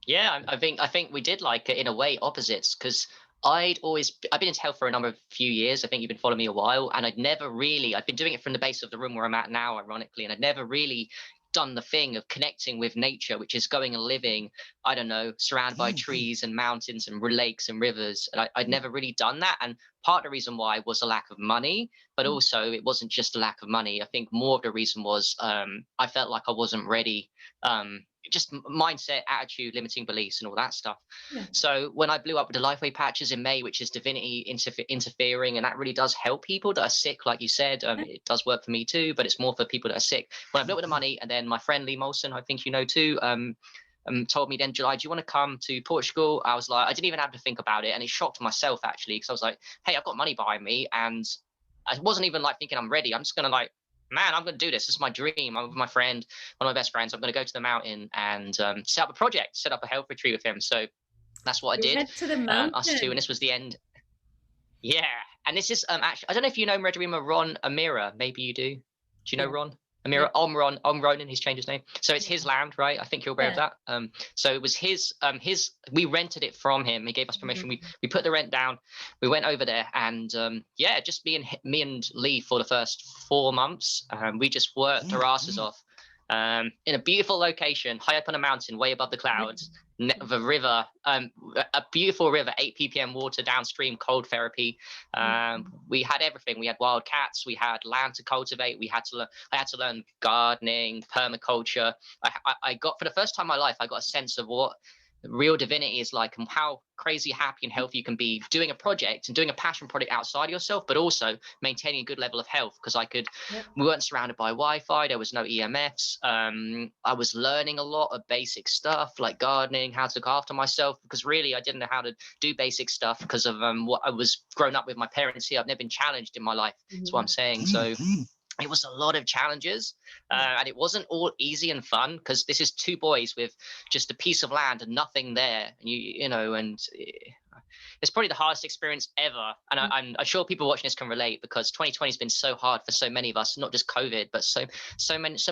S2: Yeah, I think we did like in a way opposites because I've been into health for a number of few years. I think you've been following me a while, and I've been doing it from the base of the room where I'm at now, ironically, and I'd never really done the thing of connecting with nature, which is going and living, I don't know, surrounded by trees and mountains and lakes and rivers. And I'd never really done that. And part of the reason why was a lack of money, but also it wasn't just a lack of money. I think more of the reason was I felt like I wasn't ready, just mindset, attitude, limiting beliefs, and all that stuff.
S1: Yeah.
S2: So when I blew up with the Lifeway patches in May, which is divinity interfering, and that really does help people that are sick, like you said. It does work for me too, but it's more for people that are sick. When I blew up with the money, and then my friend Lee Molson, I think you know too, told me then, July, do you want to come to Portugal? I was like, I didn't even have to think about it, and it shocked myself actually, because I was like, hey, I've got money behind me, and I wasn't even like thinking I'm ready. I'm just gonna like, man, I'm going to do this. This is my dream. I'm with my friend, one of my best friends. I'm going to go to the mountain and set up a project, set up a health retreat with him. So that's what I
S1: You
S2: did.
S1: went to the
S2: Us two, and
S1: mountain.
S2: this was the end. Yeah, and this is actually, I don't know if you know Madhurimaa Ron Amira. Maybe you do. Do you know
S1: Yeah.
S2: Ron
S1: Yeah.
S2: Amira? Omronan. He's changed his name. So it's his
S1: Yeah.
S2: land, right? I think you're aware of
S1: Yeah.
S2: that. So it was his. We rented it from him. He gave us permission.
S1: Mhm.
S2: We put the rent down. We went over there, and yeah, just me and Lee for the first 4 months. We just worked our asses off. In a beautiful location, high up on a mountain, way above the clouds, the river, a beautiful river, 8 ppm water downstream, cold therapy. We had everything. We had wild cats. We had land to cultivate. I had to learn gardening, permaculture. I got, for the first time in my life, I got a sense of what real divinity is like, and how crazy happy and healthy you can be doing a project and doing a passion project outside yourself, but also maintaining a good level of health. Because
S1: Yep.
S2: we weren't surrounded by Wi-Fi, there was no EMFs. I was learning a lot of basic stuff like gardening, how to look after myself, because really I didn't know how to do basic stuff because of what I was grown up with my parents here. I've never been challenged in my life. That's what I'm
S1: Mhm.
S2: saying. So it was a lot of challenges,
S1: Yeah.
S2: and it wasn't all easy and fun, because this is two boys with just a piece of land and nothing there, and it's probably the hardest experience ever. And I'm sure people watching this can relate, because 2020 has been so hard for so many of us, not just COVID, but so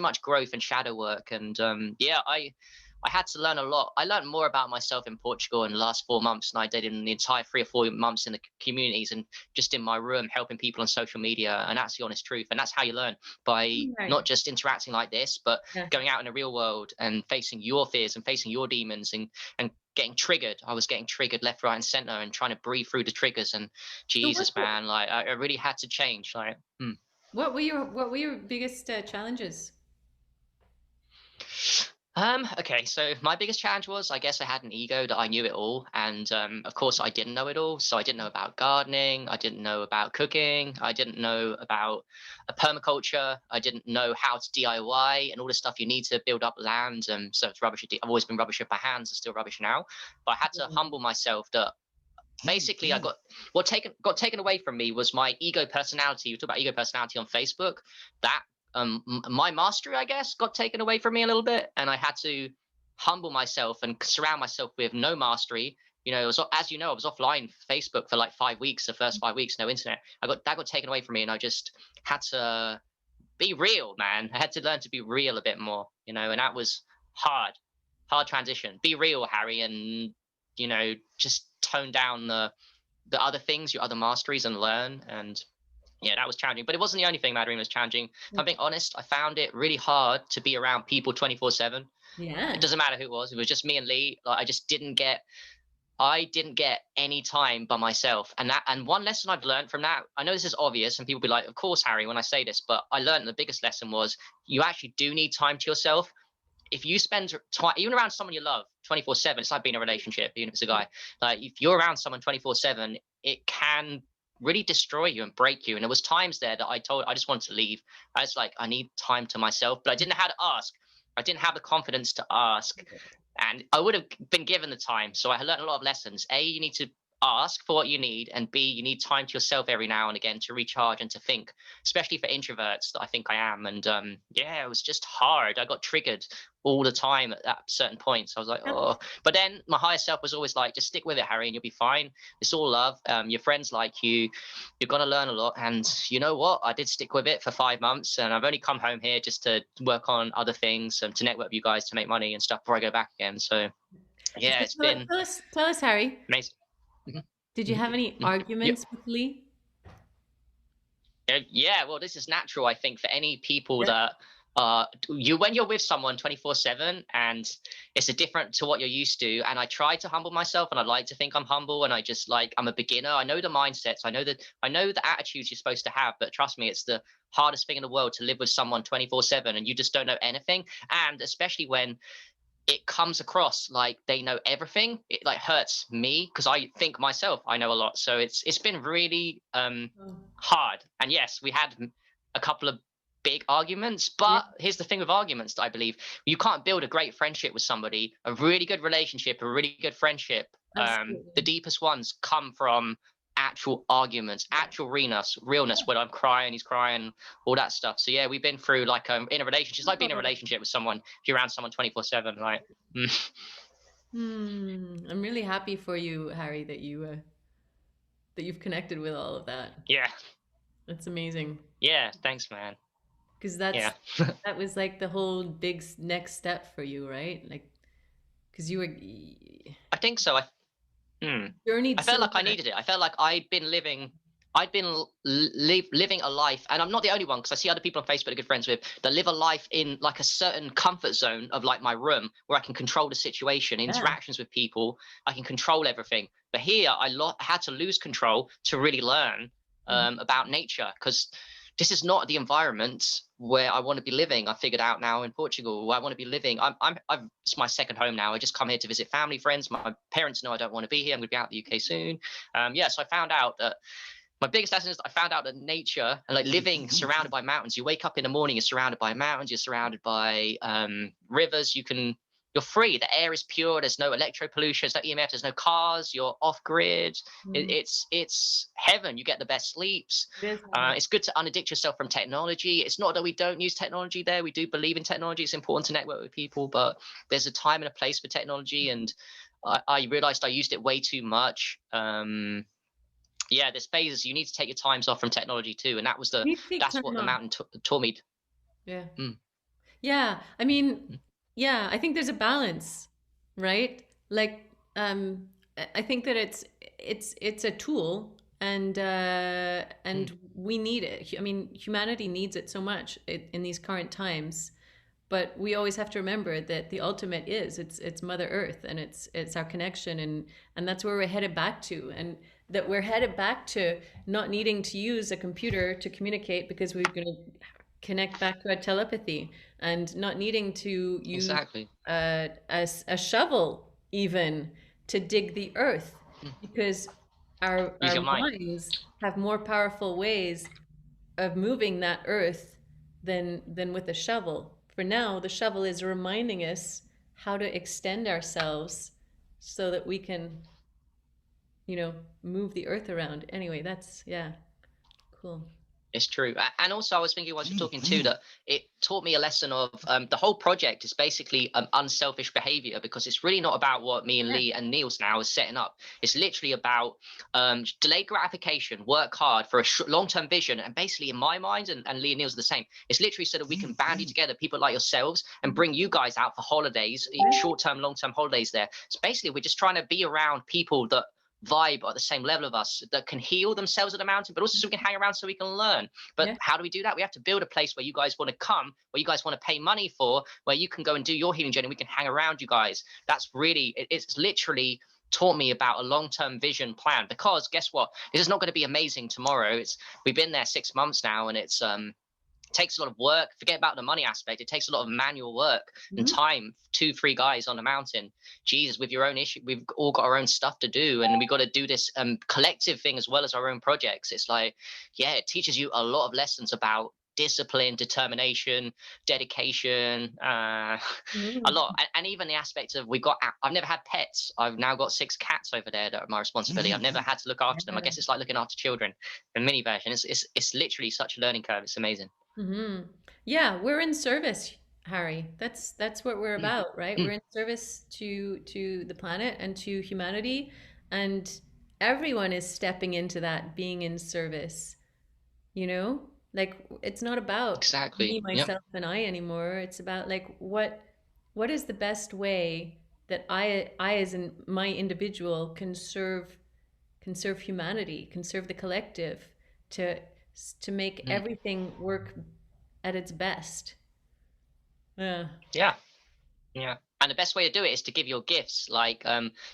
S2: much growth and shadow work. And yeah, I had to learn a lot. I learned more about myself in Portugal in the last 4 months than I did in the entire 3 or 4 months in the communities and just in my room helping people on social media. And that's the honest truth. And that's how you learn, by
S1: Right.
S2: not just interacting like this, but
S1: Yeah.
S2: going out in the real world and facing your fears and facing your demons, and getting triggered. I was getting triggered left, right, and center, and trying to breathe through the triggers. And
S1: So what
S2: Jesus, man, like I really had to change. Like,
S1: what were your biggest challenges?
S2: Okay, so my biggest challenge was, I guess I had an ego that I knew it all, and of course I didn't know it all. So I didn't know about gardening, I didn't know about cooking, I didn't know about a permaculture, I didn't know how to DIY and all the stuff you need to build up land. So it's rubbish. I've always been rubbish with my hands, I'm still rubbish now, but I had to humble myself that basically I got taken away from me was my ego personality. You talk about ego personality on Facebook. That my mastery, I guess, got taken away from me a little bit, and I had to humble myself and surround myself with no mastery. As you know, I was offline Facebook for like 5 weeks. The first 5 weeks, no internet. That got taken away from me, and I just had to be real, man. I had to learn to be real a bit more, and that was hard, hard transition. Be real, Harry, and just tone down the other things, your other masteries, and learn. And yeah, that was challenging, but it wasn't the only thing Madhurimaa was challenging. If I'm being honest, I found it really hard to be around people 24/7. It
S1: Yeah.
S2: doesn't matter who it was just me and Lee. Like, I just didn't get I didn't get any time by myself. And one lesson I've learned from that, I know this is obvious and people be like, of course, Harry, when I say this, but I learned the biggest lesson was you actually do need time to yourself. If you spend time, even around someone you love 24/7, it's like being in a relationship, even if it's a guy. Like if you're around someone 24/7, it can really destroy you and break you. And there was times there that I just wanted to leave. I was like, I need time to myself, but I didn't know how to ask. I didn't have the confidence to ask, and I would have been given the time. So I learned a lot of lessons. A, you need to ask for what you need, and B, you need time to yourself every now and again to recharge and to think, especially for introverts that I think I am. And yeah, it was just hard. I got triggered all the time at certain points. I was like, oh, but then my higher self was always like, just stick with it, Harry, and you'll be fine. It's all love. Your friends like you. You're gonna learn a lot. And you know what? I did stick with it for 5 months, and I've only come home here just to work on other things and to network with you guys to make money and stuff before I go back again. So yeah,
S1: So
S2: it's been
S1: tell us, Harry,
S2: amazing.
S1: did you have any
S2: Yeah.
S1: arguments with Lee?
S2: Yeah, well, this is natural, I think, for any people
S1: Yeah.
S2: that when you're with someone 24/7 and it's a different to what you're used to. And I try to humble myself, and I like to think I'm humble, and I just like I'm a beginner. I know the mindsets, I know the attitudes you're supposed to have, but trust me, it's the hardest thing in the world to live with someone 24/7 and you just don't know anything. And especially when it comes across like they know everything, it like hurts me because I think myself I know a lot. So it's been really
S1: Oh,
S2: hard. And yes, we had a couple of big arguments,
S1: yeah,
S2: but here's the thing with arguments that I believe you can't build a great friendship with somebody, a really good relationship, a really good friendship. The
S1: absolutely.
S2: deepest ones come from actual arguments, actual realness, when I'm crying, he's crying, all that stuff. So yeah, we've been through like in a relationship. It's like being in a
S1: Oh.
S2: relationship with someone, if you're around someone 24/7, like
S1: I'm really happy for you, Harry, that you've connected with all of that.
S2: yeah,
S1: That's amazing.
S2: yeah, thanks man.
S1: Because
S2: Yeah.
S1: that was like the whole big next step for you, right? Like, because you were
S2: I think so. Hmm.
S1: journeyed
S2: I felt
S1: so
S2: like I
S1: much.
S2: needed it. I felt like I'd been living a life, and I'm not the only one because I see other people on Facebook that are good friends with that live a life in like a certain comfort zone of like my room where I can control the situation,
S1: Yeah.
S2: interactions with people, I can control everything. But here had to lose control to really learn
S1: Mhm.
S2: about nature, because this is not the environment where I want to be living. I figured out now in Portugal where I want to be living. It's my second home now. I just come here to visit family, friends. My parents know I don't want to be here. I'm going to be out of the UK soon. Yeah, so I found out that my biggest lesson is I found out that nature and like living surrounded by mountains. You wake up in the morning, you're surrounded by mountains. You're surrounded by rivers. You're free. The air is pure. There's no electro pollution. There's no EMF. There's no cars. You're off grid.
S1: Mm.
S2: It's heaven. You get the best sleeps.
S1: It is heaven.
S2: It's good to unaddict yourself from technology. It's not that we don't use technology there. We do believe in technology. It's important to network with people, but there's a time and a place for technology. And I realized I used it way too much. Yeah, there's phases you need to take your times off from technology too, and
S1: You need to take
S2: that's
S1: time
S2: what the
S1: off.
S2: mountain taught me.
S1: Yeah.
S2: Mm,
S1: Yeah. I mean,
S2: mm,
S1: yeah, I think there's a balance, right? Like, I think that it's a tool,
S2: mm.
S1: and we need it. I mean, humanity needs it so much in these current times. But we always have to remember that the ultimate is it's Mother Earth, and it's our connection, and that's where we're headed back to, and that we're headed back to not needing to use a computer to communicate because we're going to connect back to our telepathy, and not needing to use
S2: Exactly.
S1: a shovel even to dig the earth,
S2: Mm.
S1: because
S2: Use
S1: our
S2: your mind.
S1: minds have more powerful ways of moving that earth than with a shovel. For now, the shovel is reminding us how to extend ourselves so that we can, move the earth around. Anyway, that's yeah, cool.
S2: It's true. And also, I was thinking whilst you're talking too that it taught me a lesson of the whole project is basically unselfish behavior, because it's really not about what me and
S1: Yeah,
S2: Lee and Niels now is setting up. It's literally about delayed gratification, work hard for a long-term vision. And basically, in my mind, and Lee and Niels are the same, it's literally so that we can bandy together people like yourselves and bring you guys out for holidays,
S1: yeah,
S2: short-term, long-term holidays there. So basically, we're just trying to be around people that vibe at the same level of us, that can heal themselves at the mountain, but also so we can hang around so we can learn. But
S1: yeah,
S2: how do we do that? We have to build a place where you guys want to come, where you guys want to pay money for, where you can go and do your healing journey. We can hang around you guys. That's really, it's literally taught me about a long-term vision plan, because guess what, this is not going to be amazing tomorrow. We've been there 6 months now, and it's takes a lot of work. Forget about the money aspect. It takes a lot of manual work and time. 2-3 guys on a mountain. Jesus, with your own issue, we've all got our own stuff to do, and we've got to do this collective thing as well as our own projects. It's like, yeah, it teaches you a lot of lessons about discipline, determination, dedication, a lot. And even the aspect of, I've never had pets. I've now got 6 cats over there that are my responsibility. I've never had to look after them. I guess it's like looking after children. The mini version. It's literally such a learning curve. It's amazing.
S1: Yeah, we're in service, Harry. That's what we're
S2: Mm,
S1: about, right? We're
S2: mm,
S1: in service to the planet and to humanity, and everyone is stepping into that, being in service, you know? Like it's not about me,
S2: exactly. Yep.
S1: myself, and I anymore. It's about like what is the best way that I as in my individual can serve humanity, can serve the collective to to make
S2: Mm,
S1: everything work at its best. Yeah.
S2: yeah. Yeah. And the best way to do it is to give your gifts, like,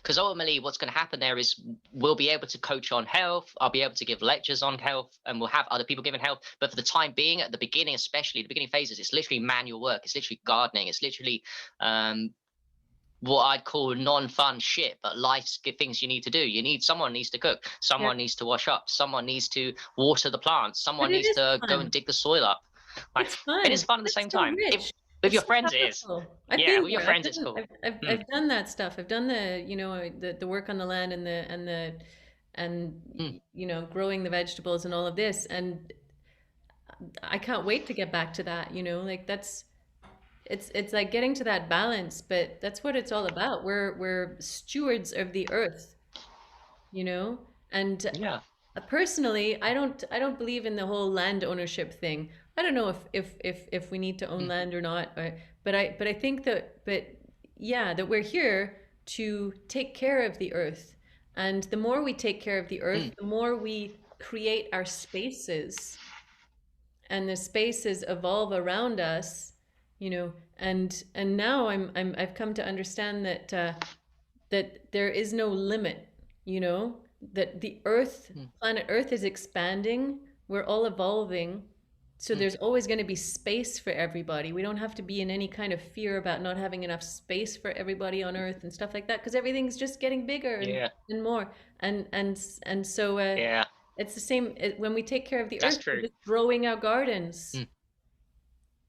S2: because ultimately what's going to happen there is we'll be able to coach on health. I'll be able to give lectures on health, and we'll have other people giving health. But for the time being, at the beginning, especially the beginning phases, it's literally manual work. It's literally gardening. It's literally um, what I'd call non-fun shit, but life's things you need to do. Someone needs to cook,
S1: Yeah.
S2: someone needs to wash up, someone needs to water the plants,
S1: But
S2: someone
S1: it
S2: needs
S1: is
S2: to go and
S1: fun.
S2: dig the soil up. Like,
S1: It's
S2: it
S1: fun.
S2: is fun at the
S1: It's
S2: same
S1: so
S2: time. If
S1: rich.
S2: with
S1: It's
S2: your
S1: so
S2: friends it is.
S1: powerful. I've
S2: Yeah,
S1: been
S2: with your
S1: there.
S2: friends it's cool. Mm,
S1: I've done that stuff. I've done the, you know, the work on the land and and
S2: mm,
S1: you know, growing the vegetables and all of this. And I can't wait to get back to that, you know, like that's it's like getting to that balance, but that's what it's all about. We're stewards of the earth, you know? And
S2: yeah.
S1: personally, I don't believe in the whole land ownership thing. I don't know if we need to own
S2: Mm,
S1: land or not, but I think that but yeah, that we're here to take care of the earth. And the more we take care of the earth,
S2: mm,
S1: the more we create our spaces and the spaces evolve around us, you know, and now I've come to understand that that there is no limit, you know, that the earth,
S2: mm,
S1: planet earth is expanding, we're all evolving, so
S2: mm.
S1: there's always going to be space for everybody. We don't have to be in any kind of fear about not having enough space for everybody on earth and stuff like that, because everything's just getting bigger
S2: Yeah,
S1: and more, and so
S2: yeah,
S1: it's the same when we take care of the
S2: that's
S1: earth, we're
S2: true.
S1: just growing our gardens,
S2: Mm.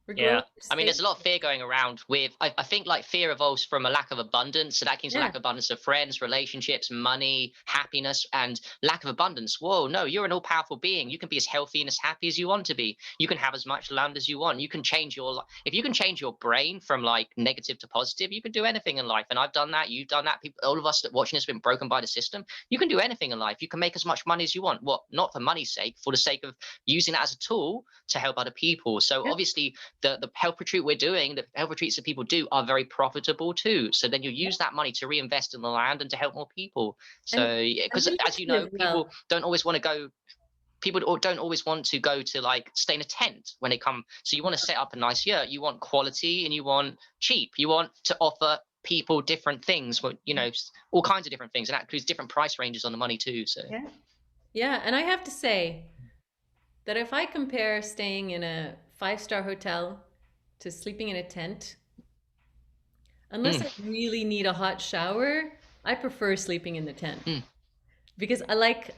S1: we're growing
S2: Yeah.
S1: our
S2: I mean,
S1: space.
S2: there's a lot of fear going around with, I think like fear evolves from a lack of abundance. So that means a
S1: Yeah.
S2: lack of abundance of friends, relationships, money, happiness, and lack of abundance. Whoa, no, you're an all powerful being. You can be as healthy and as happy as you want to be. You can have as much land as you want. You can change if you can change your brain from like negative to positive, you can do anything in life. And I've done that. You've done that. People, all of us that watching this have been broken by the system. You can do anything in life. You can make as much money as you want. What? Not for money's sake, for the sake of using that as a tool to help other people. So
S1: Yeah.
S2: obviously, the health retreat we're doing, the health retreats that people do are very profitable too. So then you use that money to reinvest in the land and to help more people.
S1: and
S2: So yeah,
S1: and
S2: because
S1: we
S2: as you
S1: live
S2: know,
S1: well.
S2: people don't always want to go to like stay in a tent when they come. So you want to set up a nice yurt. You want quality and you want cheap. You want to offer people different things. You know, all kinds of different things, and that includes different price ranges on the money too. So
S1: Yeah. Yeah, and I have to say that if I compare staying in a five-star hotel to sleeping in a tent, unless
S2: mm,
S1: I really need a hot shower, I prefer sleeping in the tent
S2: mm.
S1: because I like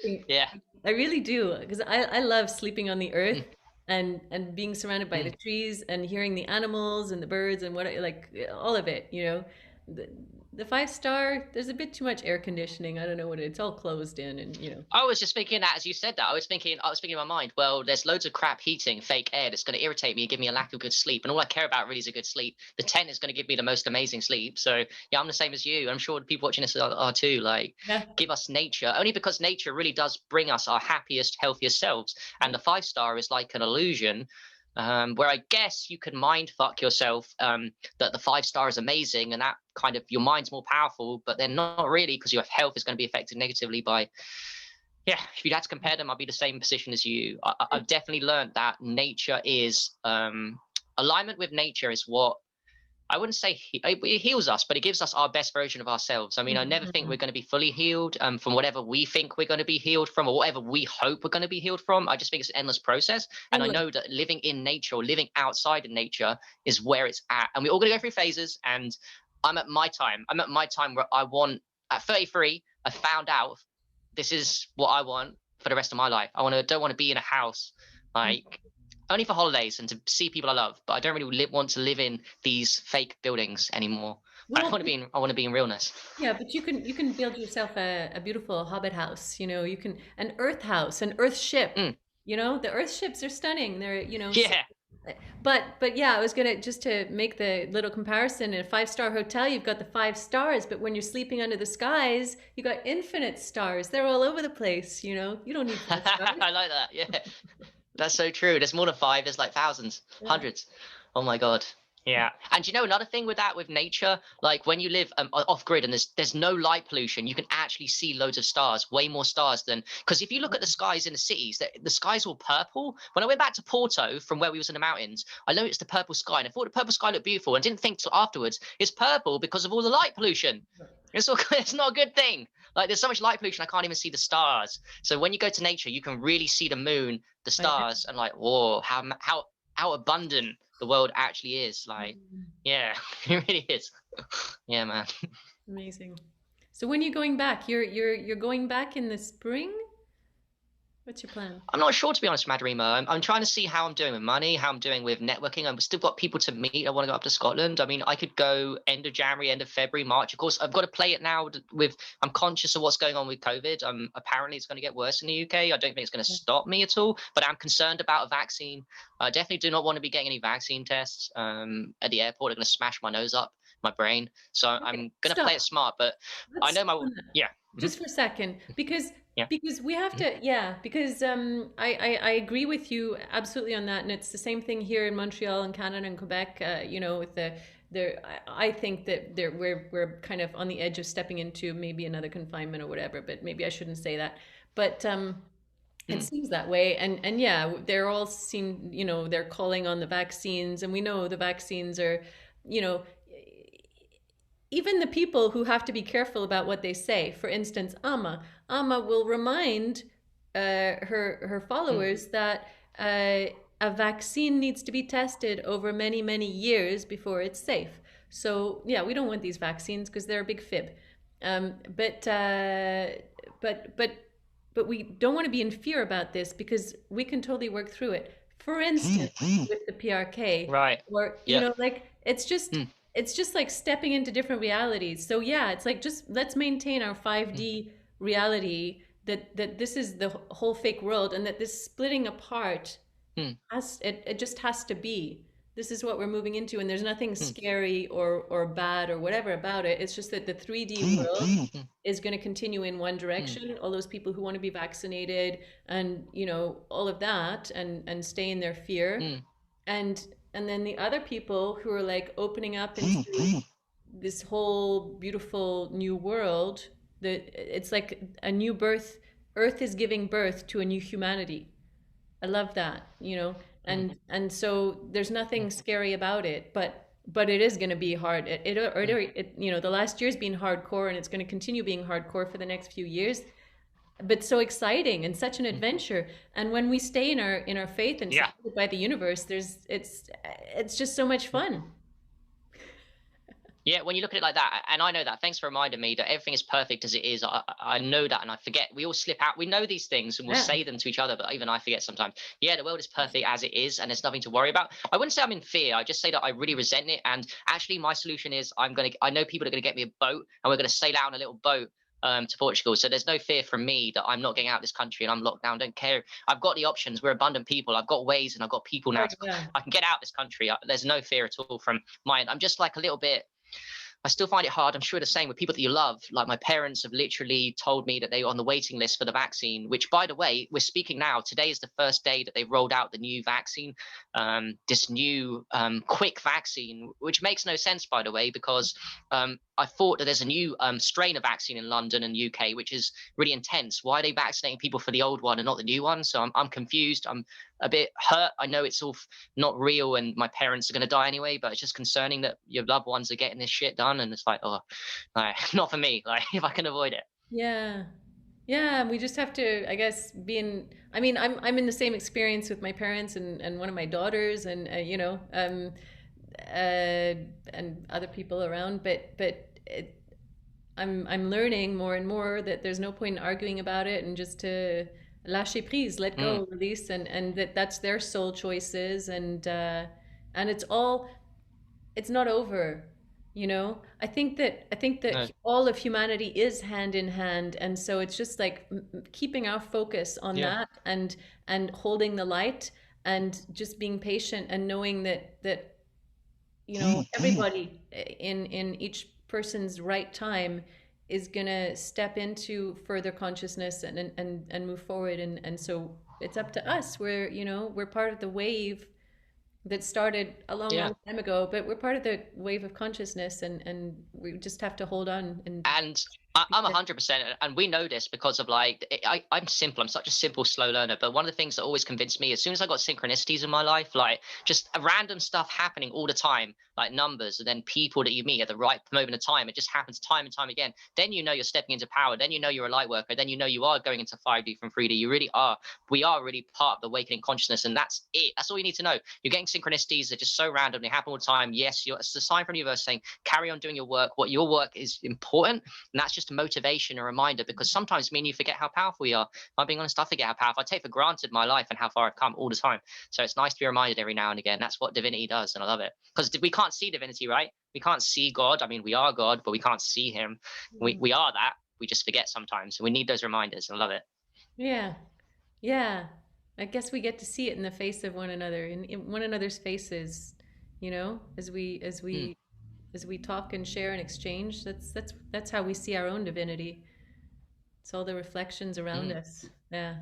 S1: sleeping,
S2: Yeah.
S1: I really do because I love sleeping on the earth
S2: Mm,
S1: and being surrounded by the
S2: mm.
S1: trees and hearing the animals and the birds and what like all of it, you know. The, the five-star, there's a bit too much air conditioning. I don't know what it's all closed in and you know.
S2: I was just thinking that as you said that, I was thinking in my mind, well, there's loads of crap heating, fake air that's going to irritate me and give me a lack of good sleep. And all I care about really is a good sleep. The tent is going to give me the most amazing sleep. So yeah, I'm the same as you. I'm sure the people watching this are too. Like,
S1: Yeah.
S2: give us nature, only because nature really does bring us our happiest, healthiest selves. And the 5 star is like an illusion. Where I guess you can mind fuck yourself, that the 5 star is amazing and that kind of your mind's more powerful, but they're not really, because your health is going to be affected negatively by, yeah, if you'd had to compare them, I'd be the same position as you. I've definitely learned that nature is alignment with nature is what I wouldn't say it heals us, but it gives us our best version of ourselves. I mean, I never think
S1: Mhm.
S2: we're going to be fully healed from whatever we think we're going to be healed from, or whatever we hope we're going to be healed from. I just think it's an endless process. And I
S1: Endless.
S2: know that living in nature or living outside of nature is where it's at. And we're all going to go through phases. And I'm at my time. I'm at my time where I want, at 33, I found out this is what I want for the rest of my life. Don't want to be in a house like only for holidays and to see people I love, but I don't really want to live in these fake buildings anymore.
S1: Well,
S2: I want to be in realness.
S1: yeah, but you can build yourself a beautiful hobbit house, you know, you can an earth house, an earth ship.
S2: Mm,
S1: You know, the earth ships are stunning. They're, you know,
S2: yeah,
S1: but yeah, I was gonna just to make the little comparison. In a five-star hotel, you've got the 5 stars, but when you're sleeping under the skies, you got infinite stars. They're all over the place, you know. You don't need 5 stars.
S2: I like that. Yeah, that's so true. There's more than five. There's like thousands,
S1: Yeah.
S2: hundreds. Oh my god. Yeah, and you know another thing with that with nature, like when you live off grid and there's no light pollution, you can actually see loads of stars, way more stars than because if you look at the skies in the cities, the sky's all purple. When I went back to Porto from where we was in the mountains, I noticed the purple sky and I thought the purple sky looked beautiful and didn't think till afterwards it's purple because of all the light pollution. It's not a good thing. Like there's so much light pollution, I can't even see the stars. So when you go to nature, you can really see the moon, the
S1: I
S2: stars, and like, whoa, how abundant the world actually is. Like,
S1: know.
S2: yeah, it really is. Yeah, man.
S1: Amazing. So when are you going back? You're going back in the spring? What's your plan?
S2: I'm not sure, to be honest, Madhurimaa. I'm trying to see how I'm doing with money, how I'm doing with networking. I've still got people to meet. I want to go up to Scotland. I mean, I could go end of January, end of February, March. Of course, I've got to play it now with, I'm conscious of what's going on with COVID. Apparently it's going to get worse in the UK. I don't think it's going to stop me at all, but I'm concerned about a vaccine. I definitely do not want to be getting any vaccine tests at the airport. They're going to smash my nose up, my brain. So
S1: Okay,
S2: I'm going to play
S1: stop.
S2: it smart, but I
S1: Let's
S2: know
S1: stop
S2: my,
S1: on that
S2: yeah.
S1: just for a second,
S2: Yeah.
S1: because we have to, yeah, because I agree with you absolutely on that, and it's the same thing here in Montreal and Canada and Quebec. You know, with the there, I think that there we're kind of on the edge of stepping into maybe another confinement or whatever, but maybe I shouldn't say that. But it
S2: Mm,
S1: seems that way, and yeah, they're all seem, you know, they're calling on the vaccines, and we know the vaccines are, you know, even the people who have to be careful about what they say. For instance, Amma will remind her
S2: mm,
S1: followers that a vaccine needs to be tested over many years before it's safe. So yeah, we don't want these vaccines because they're a big fib. Um, but uh, but but but we don't want to be in fear about this because we can totally work through it. For instance, with the PRK,
S2: right.
S1: or you
S2: Yeah.
S1: know, like
S2: Mm,
S1: it's just like stepping into different realities. So yeah, it's like just let's maintain our
S2: mm,
S1: 5D reality, that this is the whole fake world, and that this splitting apart
S2: mm,
S1: it just has to be. This is what we're moving into, and there's nothing
S2: mm,
S1: scary or bad or whatever about it. It's just that the 3D world
S2: mm,
S1: is going to continue in one
S2: mm,
S1: direction. All those people who want to be vaccinated and, you know, all of that, and stay in their fear,
S2: mm.
S1: and then the other people who are like opening up into this whole beautiful new world, that it's like a new birth. Earth is giving birth to a new humanity. I love that, you know,
S2: Mm,
S1: and so there's
S2: mm,
S1: nothing scary about it, but it is going to be hard.
S2: mm,
S1: You know, the last year's been hardcore, and it's going to continue being hardcore for the next few years. But so exciting and such an
S2: mm.
S1: adventure. And when we stay in our faith and
S2: Yeah.
S1: supported by the universe, it's just so much fun.
S2: Yeah, when you look at it like that, and I know that. Thanks for reminding me that everything is perfect as it is. I know that, and I forget. We all slip out. We know these things, and we'll
S1: Yeah.
S2: say them to each other, but even I forget sometimes. Yeah, the world is perfect as it is, and there's nothing to worry about. I wouldn't say I'm in fear. I just say that I really resent it. And actually, my solution is I know people are gonna get me a boat, and we're gonna sail out on a little boat. To Portugal, so there's no fear from me that I'm not getting out of this country and I'm locked down. Don't care. I've got the options. We're abundant people. I've got ways, and I've got people now.
S1: Oh, yeah.
S2: I can get out of this country. There's no fear at all from my end. I'm just like a little bit. I still find it hard. I'm sure the same with people that you love. Like my parents have literally told me that they were on the waiting list for the vaccine, which, by the way, we're speaking now. Today is the first day that they've rolled out the new vaccine, this new quick vaccine, which makes no sense, by the way, because I thought that there's a new strain of vaccine in London and UK, which is really intense. Why are they vaccinating people for the old one and not the new one? So I'm confused. I'm a bit hurt. I know it's all not real, and my parents are going to die anyway. But it's just concerning that your loved ones are getting this shit done, and it's like, oh, like, not for me. Like if I can avoid it.
S1: Yeah. Yeah, we just have to, I guess, I mean, I'm in the same experience with my parents and one of my daughters and and other people around, but I'm learning more and more that there's no point in arguing about it and just to lâcher prise, let
S2: Mm,
S1: go, release, and that's their sole choices, and it's not over, you know. I think that
S2: no.
S1: all of humanity is hand in hand, and so it's just like keeping our focus on
S2: Yeah.
S1: that and holding the light and just being patient and knowing that everybody in each person's right time is gonna step into further consciousness and move forward, and so it's up to us. We're part of the wave that started a long,
S2: Yeah.
S1: long time ago, but we're part of the wave of consciousness, and we just have to hold on and
S2: And I'm 100%, and we know this because of like I'm simple. I'm such a simple, slow learner. But one of the things that always convinced me, as soon as I got synchronicities in my life, like just a random stuff happening all the time, like numbers, and then people that you meet at the right moment of time, it just happens time and time again. Then you know you're stepping into power. Then you know you're a light worker. Then you know you are going into 5D from 3D. You really are. We are really part of the awakening consciousness, and that's it. That's all you need to know. You're getting synchronicities that just so random. They happen all the time. Yes, it's a sign from the universe saying carry on doing your work. What your work is important, and that's just a motivation, a reminder, because sometimes me and you forget how powerful we are. If I'm being honest, I forget how powerful. I take for granted my life and how far I've come all the time. So it's nice to be reminded every now and again. That's what divinity does, and I love it. Because we can't see divinity, right? We can't see God. I mean, we are God, but we can't see him. We are that. We just forget sometimes. We need those reminders. I love it.
S1: yeah, yeah. I guess we get to see it in the face of one another, in one another's faces, as we as
S2: Mm,
S1: we as we talk and share and exchange. That's how we see our own divinity. It's all the reflections around
S2: mm.
S1: us. Yeah.